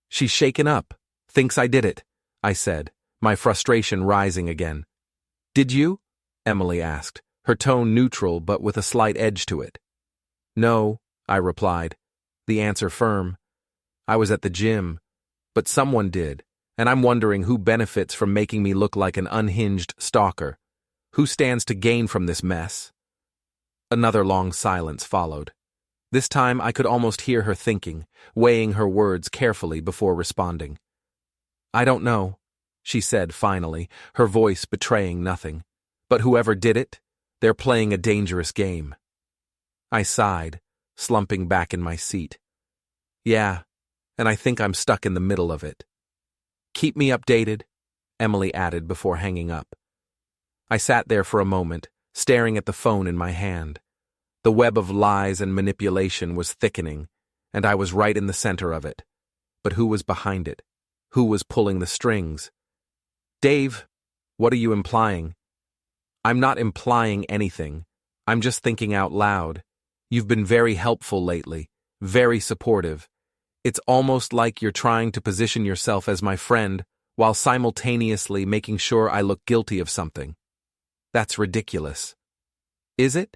"She's shaken up, thinks I did it," I said, my frustration rising again. "Did you?" Emily asked, her tone neutral but with a slight edge to it. "No," I replied, the answer firm. "I was at the gym, but someone did, and I'm wondering who benefits from making me look like an unhinged stalker. Who stands to gain from this mess?" Another long silence followed. This time I could almost hear her thinking, weighing her words carefully before responding. "I don't know," she said finally, her voice betraying nothing. "But whoever did it, they're playing a dangerous game." I sighed, slumping back in my seat. "Yeah, and I think I'm stuck in the middle of it." "Keep me updated," Emily added before hanging up. I sat there for a moment, staring at the phone in my hand. The web of lies and manipulation was thickening, and I was right in the center of it. But who was behind it? Who was pulling the strings? "Dave, what are you implying?" "I'm not implying anything. I'm just thinking out loud. You've been very helpful lately, very supportive. It's almost like you're trying to position yourself as my friend while simultaneously making sure I look guilty of something. That's ridiculous." "Is it?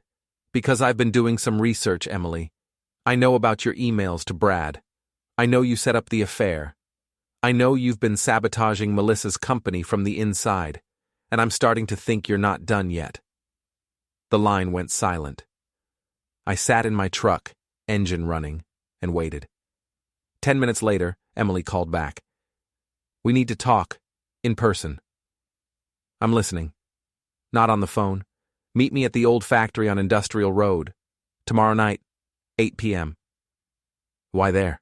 Because I've been doing some research, Emily. I know about your emails to Brad. I know you set up the affair. I know you've been sabotaging Melissa's company from the inside, and I'm starting to think you're not done yet." The line went silent. I sat in my truck, engine running, and waited. 10 minutes later, Emily called back. "We need to talk, in person." "I'm listening." "Not on the phone. Meet me at the old factory on Industrial Road. Tomorrow night, 8 p.m. "Why there?"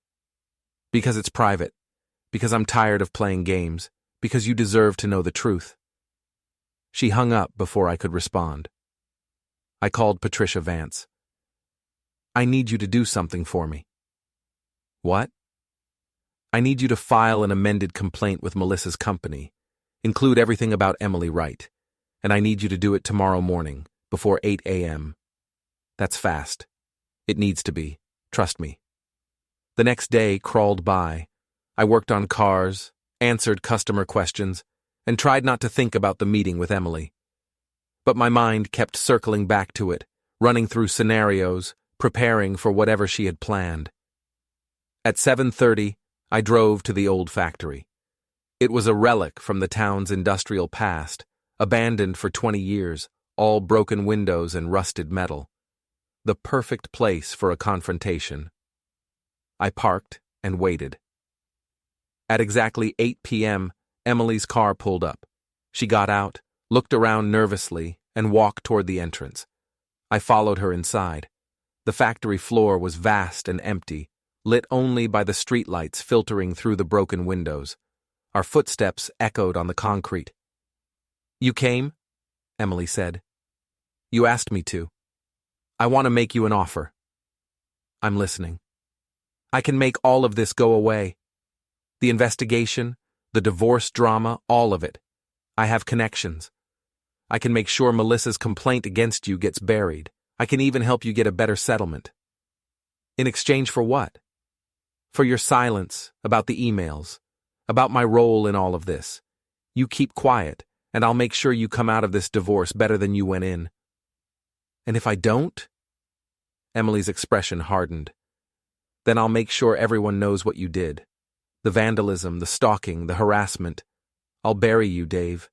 "Because it's private. Because I'm tired of playing games. Because you deserve to know the truth." She hung up before I could respond. I called Patricia Vance. "I need you to do something for me." "What?" "I need you to file an amended complaint with Melissa's company. Include everything about Emily Wright. And I need you to do it tomorrow morning, before 8 a.m. That's fast. It needs to be. Trust me." The next day crawled by. I worked on cars, answered customer questions, and tried not to think about the meeting with Emily. But my mind kept circling back to it, running through scenarios, preparing for whatever she had planned. At 7:30, I drove to the old factory. It was a relic from the town's industrial past, abandoned for 20 years, all broken windows and rusted metal. The perfect place for a confrontation. I parked and waited. At exactly 8 p.m., Emily's car pulled up. She got out, looked around nervously, and walked toward the entrance. I followed her inside. The factory floor was vast and empty, lit only by the streetlights filtering through the broken windows. Our footsteps echoed on the concrete. "You came?" Emily said. "You asked me to. I want to make you an offer." "I'm listening." "I can make all of this go away. The investigation, the divorce drama, all of it. I have connections. I can make sure Melissa's complaint against you gets buried. I can even help you get a better settlement." "In exchange for what?" "For your silence about the emails, about my role in all of this. You keep quiet, and I'll make sure you come out of this divorce better than you went in." "And if I don't?" Emily's expression hardened. "Then I'll make sure everyone knows what you did. The vandalism, the stalking, the harassment. I'll bury you, Dave.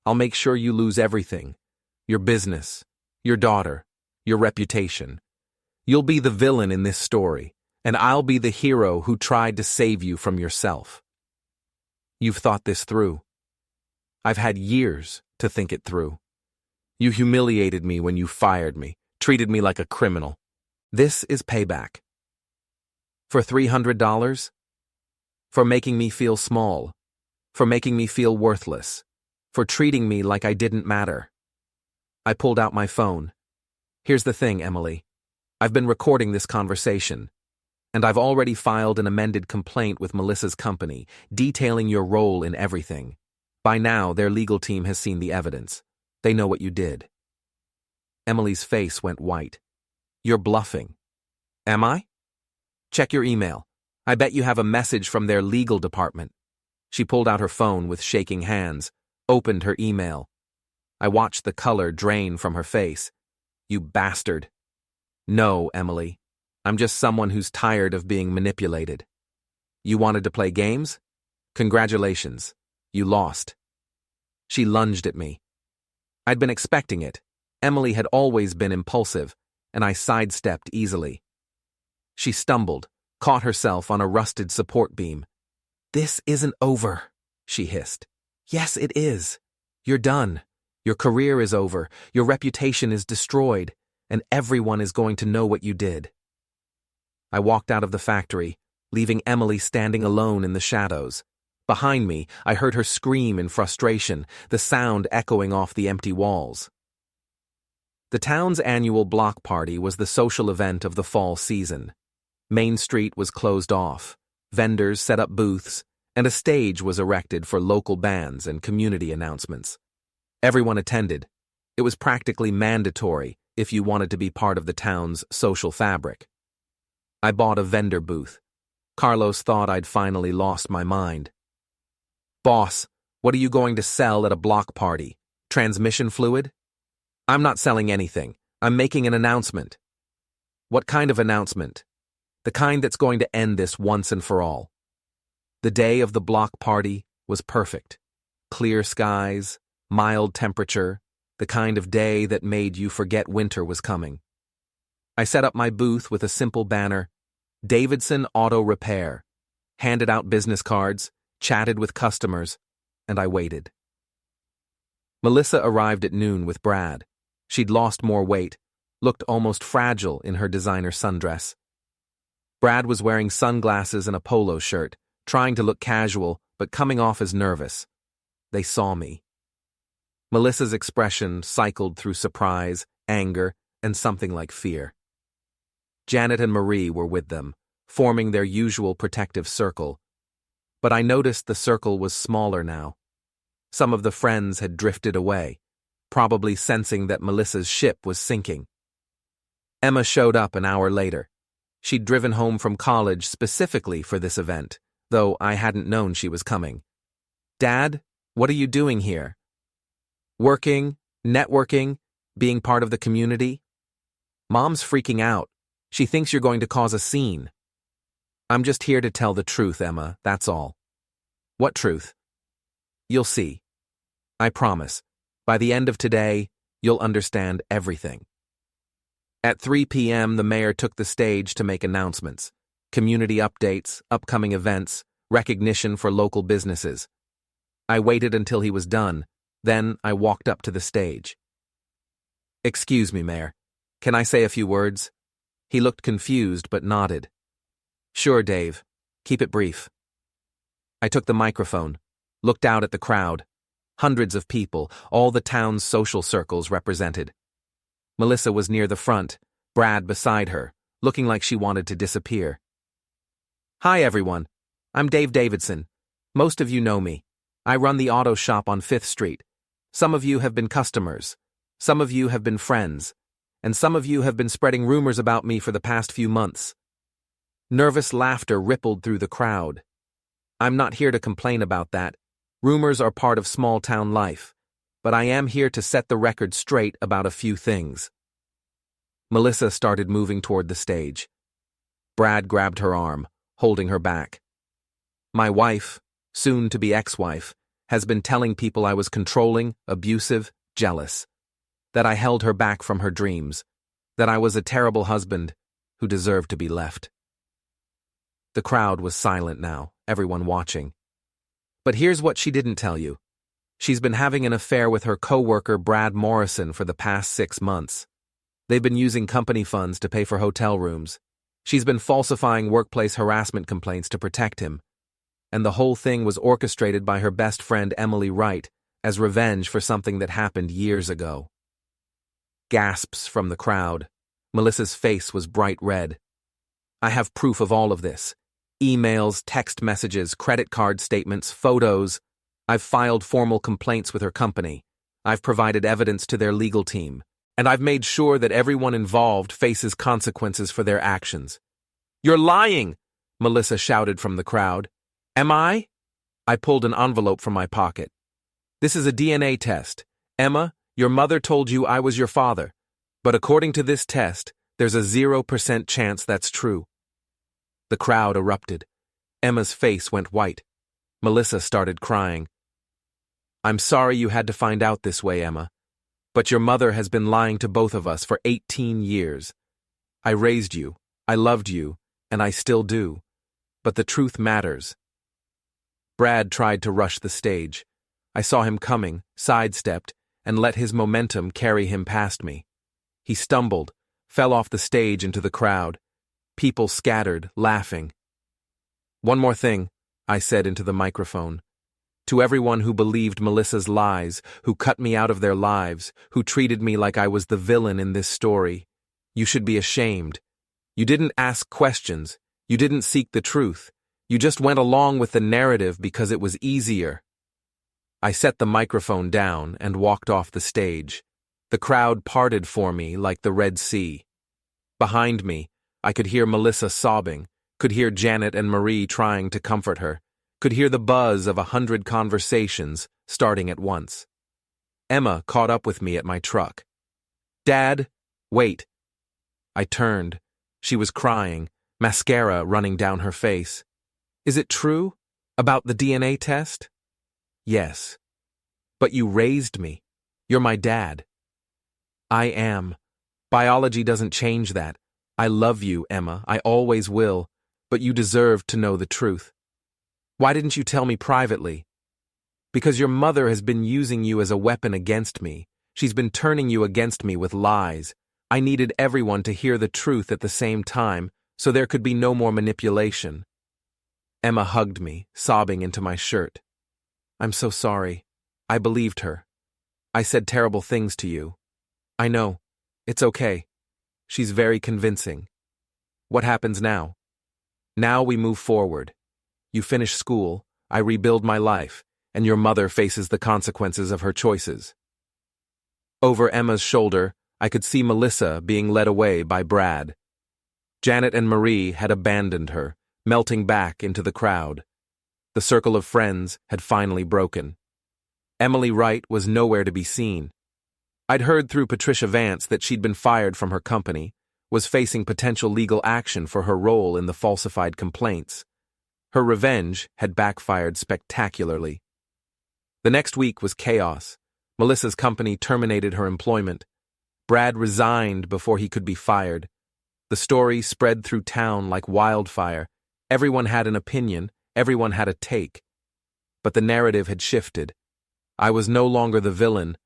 I'll make sure you lose everything. Your business, your daughter, your reputation. You'll be the villain in this story, and I'll be the hero who tried to save you from yourself. You've thought this through. I've had years to think it through. You humiliated me when you fired me, treated me like a criminal. This is payback. For $300? For making me feel small. For making me feel worthless. For treating me like I didn't matter. I pulled out my phone. Here's the thing, Emily. I've been recording this conversation, and I've already filed an amended complaint with Melissa's company, detailing your role in everything. By now, their legal team has seen the evidence. They know what you did. Emily's face went white. You're bluffing. Am I? Check your email. I bet you have a message from their legal department. She pulled out her phone with shaking hands, opened her email. I watched the color drain from her face. You bastard. No, Emily. I'm just someone who's tired of being manipulated. You wanted to play games? Congratulations. You lost. She lunged at me. I'd been expecting it. Emily had always been impulsive, and I sidestepped easily. She stumbled, caught herself on a rusted support beam. This isn't over, she hissed. Yes, it is. You're done. Your career is over. Your reputation is destroyed, and everyone is going to know what you did. I walked out of the factory, leaving Emily standing alone in the shadows. Behind me, I heard her scream in frustration, the sound echoing off the empty walls. The town's annual block party was the social event of the fall season. Main Street was closed off, vendors set up booths, and a stage was erected for local bands and community announcements. Everyone attended. It was practically mandatory if you wanted to be part of the town's social fabric. I bought a vendor booth. Carlos thought I'd finally lost my mind. Boss, what are you going to sell at a block party? Transmission fluid? I'm not selling anything. I'm making an announcement. What kind of announcement? The kind that's going to end this once and for all. The day of the block party was perfect. Clear skies, mild temperature, the kind of day that made you forget winter was coming. I set up my booth with a simple banner, Davidson Auto Repair, handed out business cards, chatted with customers, and I waited. Melissa arrived at noon with Brad. She'd lost more weight, looked almost fragile in her designer sundress. Brad was wearing sunglasses and a polo shirt, trying to look casual, but coming off as nervous. They saw me. Melissa's expression cycled through surprise, anger, and something like fear. Janet and Marie were with them, forming their usual protective circle. But I noticed the circle was smaller now. Some of the friends had drifted away, probably sensing that Melissa's ship was sinking. Emma showed up an hour later. She'd driven home from college specifically for this event, though I hadn't known she was coming. Dad, what are you doing here? Working, networking, being part of the community? Mom's freaking out. She thinks you're going to cause a scene. I'm just here to tell the truth, Emma, that's all. What truth? You'll see. I promise. By the end of today, you'll understand everything. At 3 p.m., the mayor took the stage to make announcements, community updates, upcoming events, recognition for local businesses. I waited until he was done, then I walked up to the stage. Excuse me, Mayor. Can I say a few words? He looked confused but nodded. Sure, Dave. Keep it brief. I took the microphone, looked out at the crowd. Hundreds of people, all the town's social circles represented. Melissa was near the front, Brad beside her, looking like she wanted to disappear. Hi, everyone. I'm Dave Davidson. Most of you know me. I run the auto shop on 5th Street. Some of you have been customers. Some of you have been friends. And some of you have been spreading rumors about me for the past few months. Nervous laughter rippled through the crowd. I'm not here to complain about that. Rumors are part of small-town life, but I am here to set the record straight about a few things. Melissa started moving toward the stage. Brad grabbed her arm, holding her back. My wife, soon-to-be ex-wife, has been telling people I was controlling, abusive, jealous, that I held her back from her dreams, that I was a terrible husband who deserved to be left. The crowd was silent now, everyone watching. But here's what she didn't tell you. She's been having an affair with her co-worker Brad Morrison for the past 6 months. They've been using company funds to pay for hotel rooms. She's been falsifying workplace harassment complaints to protect him. And the whole thing was orchestrated by her best friend Emily Wright as revenge for something that happened years ago. Gasps from the crowd. Melissa's face was bright red. I have proof of all of this. Emails, text messages, credit card statements, photos. I've filed formal complaints with her company. I've provided evidence to their legal team. And I've made sure that everyone involved faces consequences for their actions. You're lying, Melissa shouted from the crowd. Am I? I pulled an envelope from my pocket. This is a DNA test. Emma, your mother told you I was your father. But according to this test, there's a 0% chance that's true. The crowd erupted. Emma's face went white. Melissa started crying. I'm sorry you had to find out this way, Emma. But your mother has been lying to both of us for 18 years. I raised you, I loved you, and I still do. But the truth matters. Brad tried to rush the stage. I saw him coming, sidestepped, and let his momentum carry him past me. He stumbled, fell off the stage into the crowd. People scattered, laughing. One more thing, I said into the microphone. To everyone who believed Melissa's lies, who cut me out of their lives, who treated me like I was the villain in this story, you should be ashamed. You didn't ask questions. You didn't seek the truth. You just went along with the narrative because it was easier. I set the microphone down and walked off the stage. The crowd parted for me like the Red Sea. Behind me, I could hear Melissa sobbing, could hear Janet and Marie trying to comfort her, could hear the buzz of 100 conversations starting at once. Emma caught up with me at my truck. Dad, wait. I turned. She was crying, mascara running down her face. Is it true? About the DNA test? Yes. But you raised me. You're my dad. I am. Biology doesn't change that. I love you, Emma. I always will. But you deserve to know the truth. Why didn't you tell me privately? Because your mother has been using you as a weapon against me. She's been turning you against me with lies. I needed everyone to hear the truth at the same time, so there could be no more manipulation. Emma hugged me, sobbing into my shirt. I'm so sorry. I believed her. I said terrible things to you. I know. It's okay. She's very convincing. What happens now? Now we move forward. You finish school, I rebuild my life, and your mother faces the consequences of her choices. Over Emma's shoulder, I could see Melissa being led away by Brad. Janet and Marie had abandoned her, melting back into the crowd. The circle of friends had finally broken. Emily Wright was nowhere to be seen. I'd heard through Patricia Vance that she'd been fired from her company, was facing potential legal action for her role in the falsified complaints. Her revenge had backfired spectacularly. The next week was chaos. Melissa's company terminated her employment. Brad resigned before he could be fired. The story spread through town like wildfire. Everyone had an opinion, everyone had a take. But the narrative had shifted. I was no longer the villain.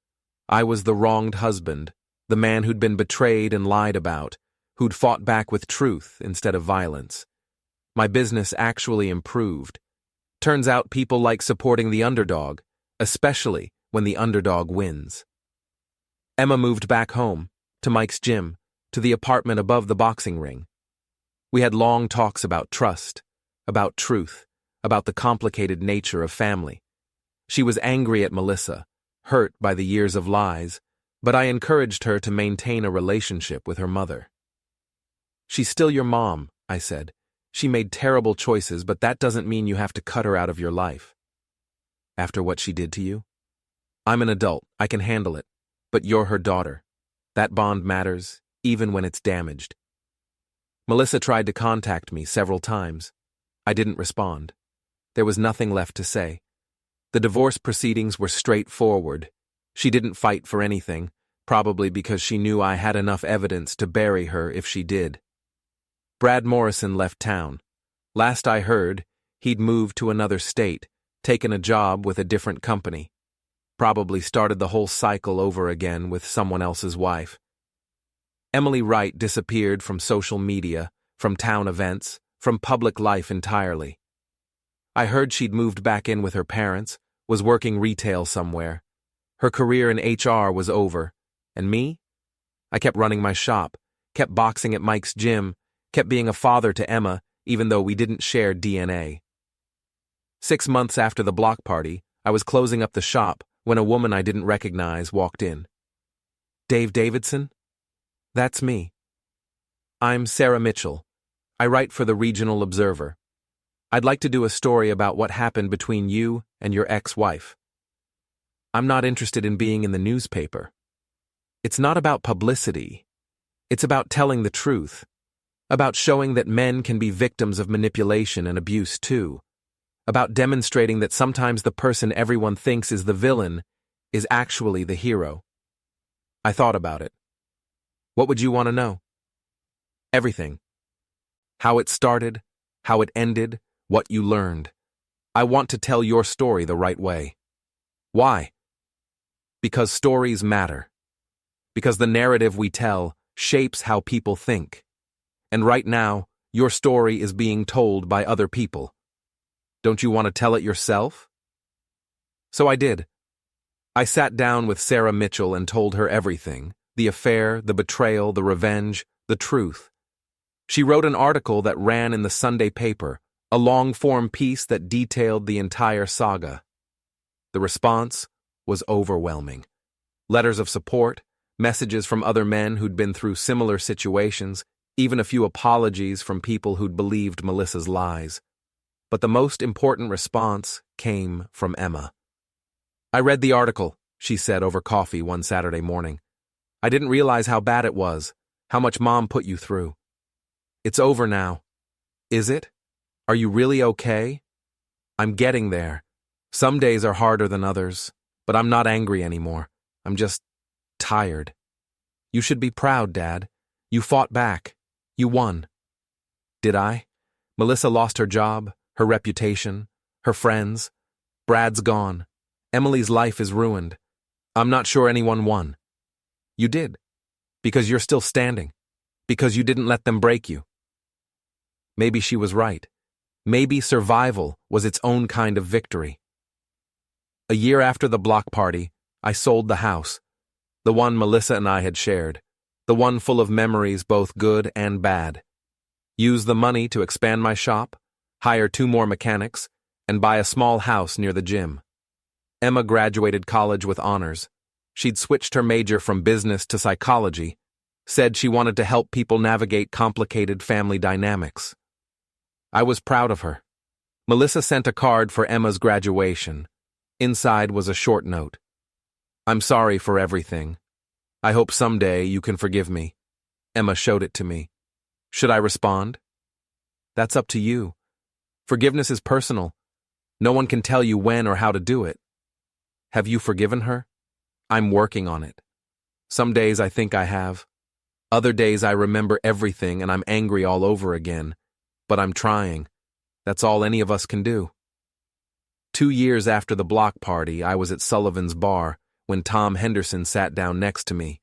I was the wronged husband, the man who'd been betrayed and lied about, who'd fought back with truth instead of violence. My business actually improved. Turns out people like supporting the underdog, especially when the underdog wins. Emma moved back home, to Mike's gym, to the apartment above the boxing ring. We had long talks about trust, about truth, about the complicated nature of family. She was angry at Melissa, hurt by the years of lies, but I encouraged her to maintain a relationship with her mother. She's still your mom, I said. She made terrible choices, but that doesn't mean you have to cut her out of your life. After what she did to you? I'm an adult, I can handle it, but you're her daughter. That bond matters, even when it's damaged. Melissa tried to contact me several times. I didn't respond. There was nothing left to say. The divorce proceedings were straightforward. She didn't fight for anything, probably because she knew I had enough evidence to bury her if she did. Brad Morrison left town. Last I heard, he'd moved to another state, taken a job with a different company. Probably started the whole cycle over again with someone else's wife. Emily Wright disappeared from social media, from town events, from public life entirely. I heard she'd moved back in with her parents, was working retail somewhere. Her career in HR was over. And me? I kept running my shop, kept boxing at Mike's gym, kept being a father to Emma, even though we didn't share DNA. 6 months after the block party, I was closing up the shop when a woman I didn't recognize walked in. "Dave Davidson?" "That's me." "I'm Sarah Mitchell. I write for the Regional Observer. I'd like to do a story about what happened between you and your ex-wife." "I'm not interested in being in the newspaper." "It's not about publicity. It's about telling the truth. About showing that men can be victims of manipulation and abuse too. About demonstrating that sometimes the person everyone thinks is the villain is actually the hero." I thought about it. "What would you want to know?" "Everything. How it started, how it ended, what you learned. I want to tell your story the right way." "Why?" "Because stories matter. Because the narrative we tell shapes how people think. And right now, your story is being told by other people. Don't you want to tell it yourself?" So I did. I sat down with Sarah Mitchell and told her everything: the affair, the betrayal, the revenge, the truth. She wrote an article that ran in the Sunday paper, a long-form piece that detailed the entire saga. The response was overwhelming. Letters of support, messages from other men who'd been through similar situations, even a few apologies from people who'd believed Melissa's lies. But the most important response came from Emma. "I read the article," she said over coffee one Saturday morning. "I didn't realize how bad it was, how much Mom put you through. It's over now." "Is it? Are you really okay?" "I'm getting there. Some days are harder than others, but I'm not angry anymore. I'm just tired." "You should be proud, Dad. You fought back. You won." "Did I? Melissa lost her job, her reputation, her friends. Brad's gone. Emily's life is ruined. I'm not sure anyone won." "You did. Because you're still standing. Because you didn't let them break you." Maybe she was right. Maybe survival was its own kind of victory. A year after the block party, I sold the house. The one Melissa and I had shared. The one full of memories, both good and bad. Used the money to expand my shop, hire 2 more mechanics, and buy a small house near the gym. Emma graduated college with honors. She'd switched her major from business to psychology, said she wanted to help people navigate complicated family dynamics. I was proud of her. Melissa sent a card for Emma's graduation. Inside was a short note. "I'm sorry for everything. I hope someday you can forgive me." Emma showed it to me. Should I respond? "That's up to you. Forgiveness is personal. No one can tell you when or how to do it." "Have you forgiven her?" "I'm working on it. Some days I think I have. Other days I remember everything and I'm angry all over again. But I'm trying. That's all any of us can do." 2 years after the block party, I was at Sullivan's bar when Tom Henderson sat down next to me.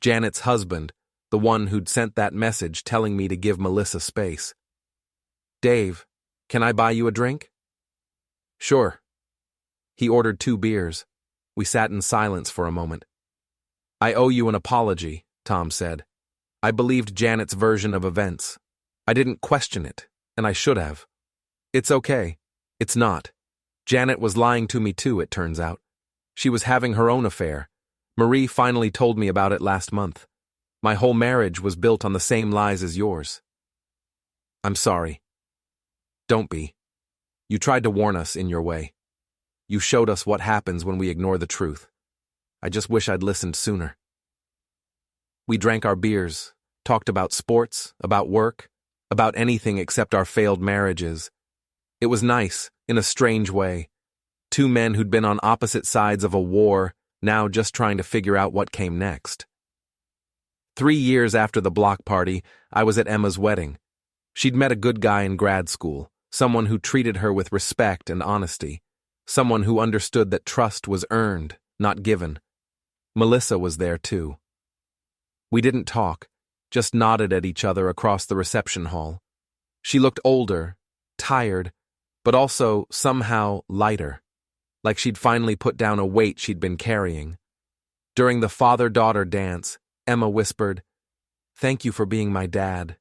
Janet's husband, the one who'd sent that message telling me to give Melissa space. "Dave, can I buy you a drink?" "Sure." He ordered 2 beers. We sat in silence for a moment. "I owe you an apology," Tom said. "I believed Janet's version of events. I didn't question it, and I should have." "It's okay. It's not. Janet was lying to me too, it turns out. She was having her own affair. Marie finally told me about it last month. My whole marriage was built on the same lies as yours." "I'm sorry." "Don't be. You tried to warn us in your way. You showed us what happens when we ignore the truth. I just wish I'd listened sooner." We drank our beers, talked about sports, about work, about anything except our failed marriages. It was nice, in a strange way. Two men who'd been on opposite sides of a war, now just trying to figure out what came next. 3 years after the block party, I was at Emma's wedding. She'd met a good guy in grad school, someone who treated her with respect and honesty, someone who understood that trust was earned, not given. Melissa was there too. We didn't talk, just nodded at each other across the reception hall. She looked older, tired, but also somehow lighter, like she'd finally put down a weight she'd been carrying. During the father-daughter dance, Emma whispered, "Thank you for being my dad,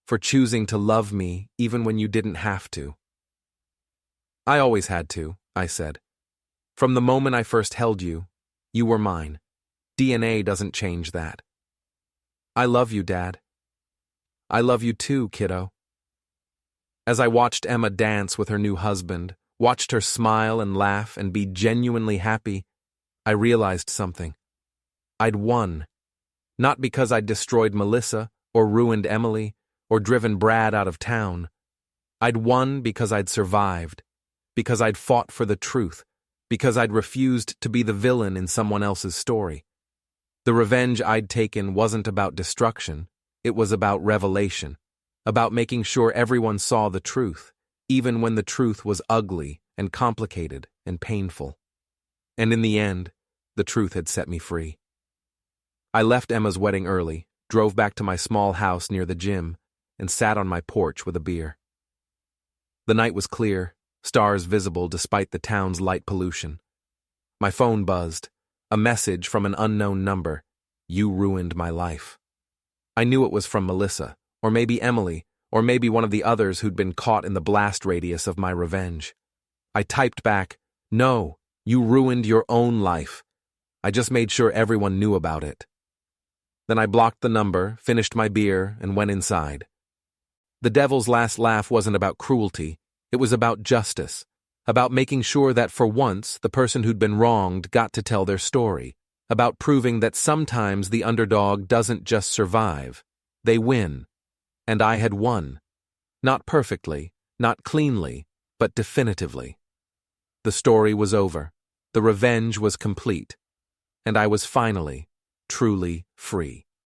for choosing to love me even when you didn't have to." "I always had to," I said. "From the moment I first held you, you were mine. DNA doesn't change that." "I love you, Dad." "I love you too, kiddo." As I watched Emma dance with her new husband, watched her smile and laugh and be genuinely happy, I realized something. I'd won. Not because I'd destroyed Melissa, or ruined Emily, or driven Brad out of town. I'd won because I'd survived, because I'd fought for the truth, because I'd refused to be the villain in someone else's story. The revenge I'd taken wasn't about destruction, it was about revelation, about making sure everyone saw the truth, even when the truth was ugly and complicated and painful. And in the end, the truth had set me free. I left Emma's wedding early, drove back to my small house near the gym, and sat on my porch with a beer. The night was clear, stars visible despite the town's light pollution. My phone buzzed, a message from an unknown number. "You ruined my life." I knew it was from Melissa, or maybe Emily, or maybe one of the others who'd been caught in the blast radius of my revenge. I typed back, "No, you ruined your own life. I just made sure everyone knew about it." Then I blocked the number, finished my beer, and went inside. The devil's last laugh wasn't about cruelty, it was about justice, about making sure that for once the person who'd been wronged got to tell their story, about proving that sometimes the underdog doesn't just survive, they win. And I had won. Not perfectly, not cleanly, but definitively. The story was over, the revenge was complete, and I was finally, truly free.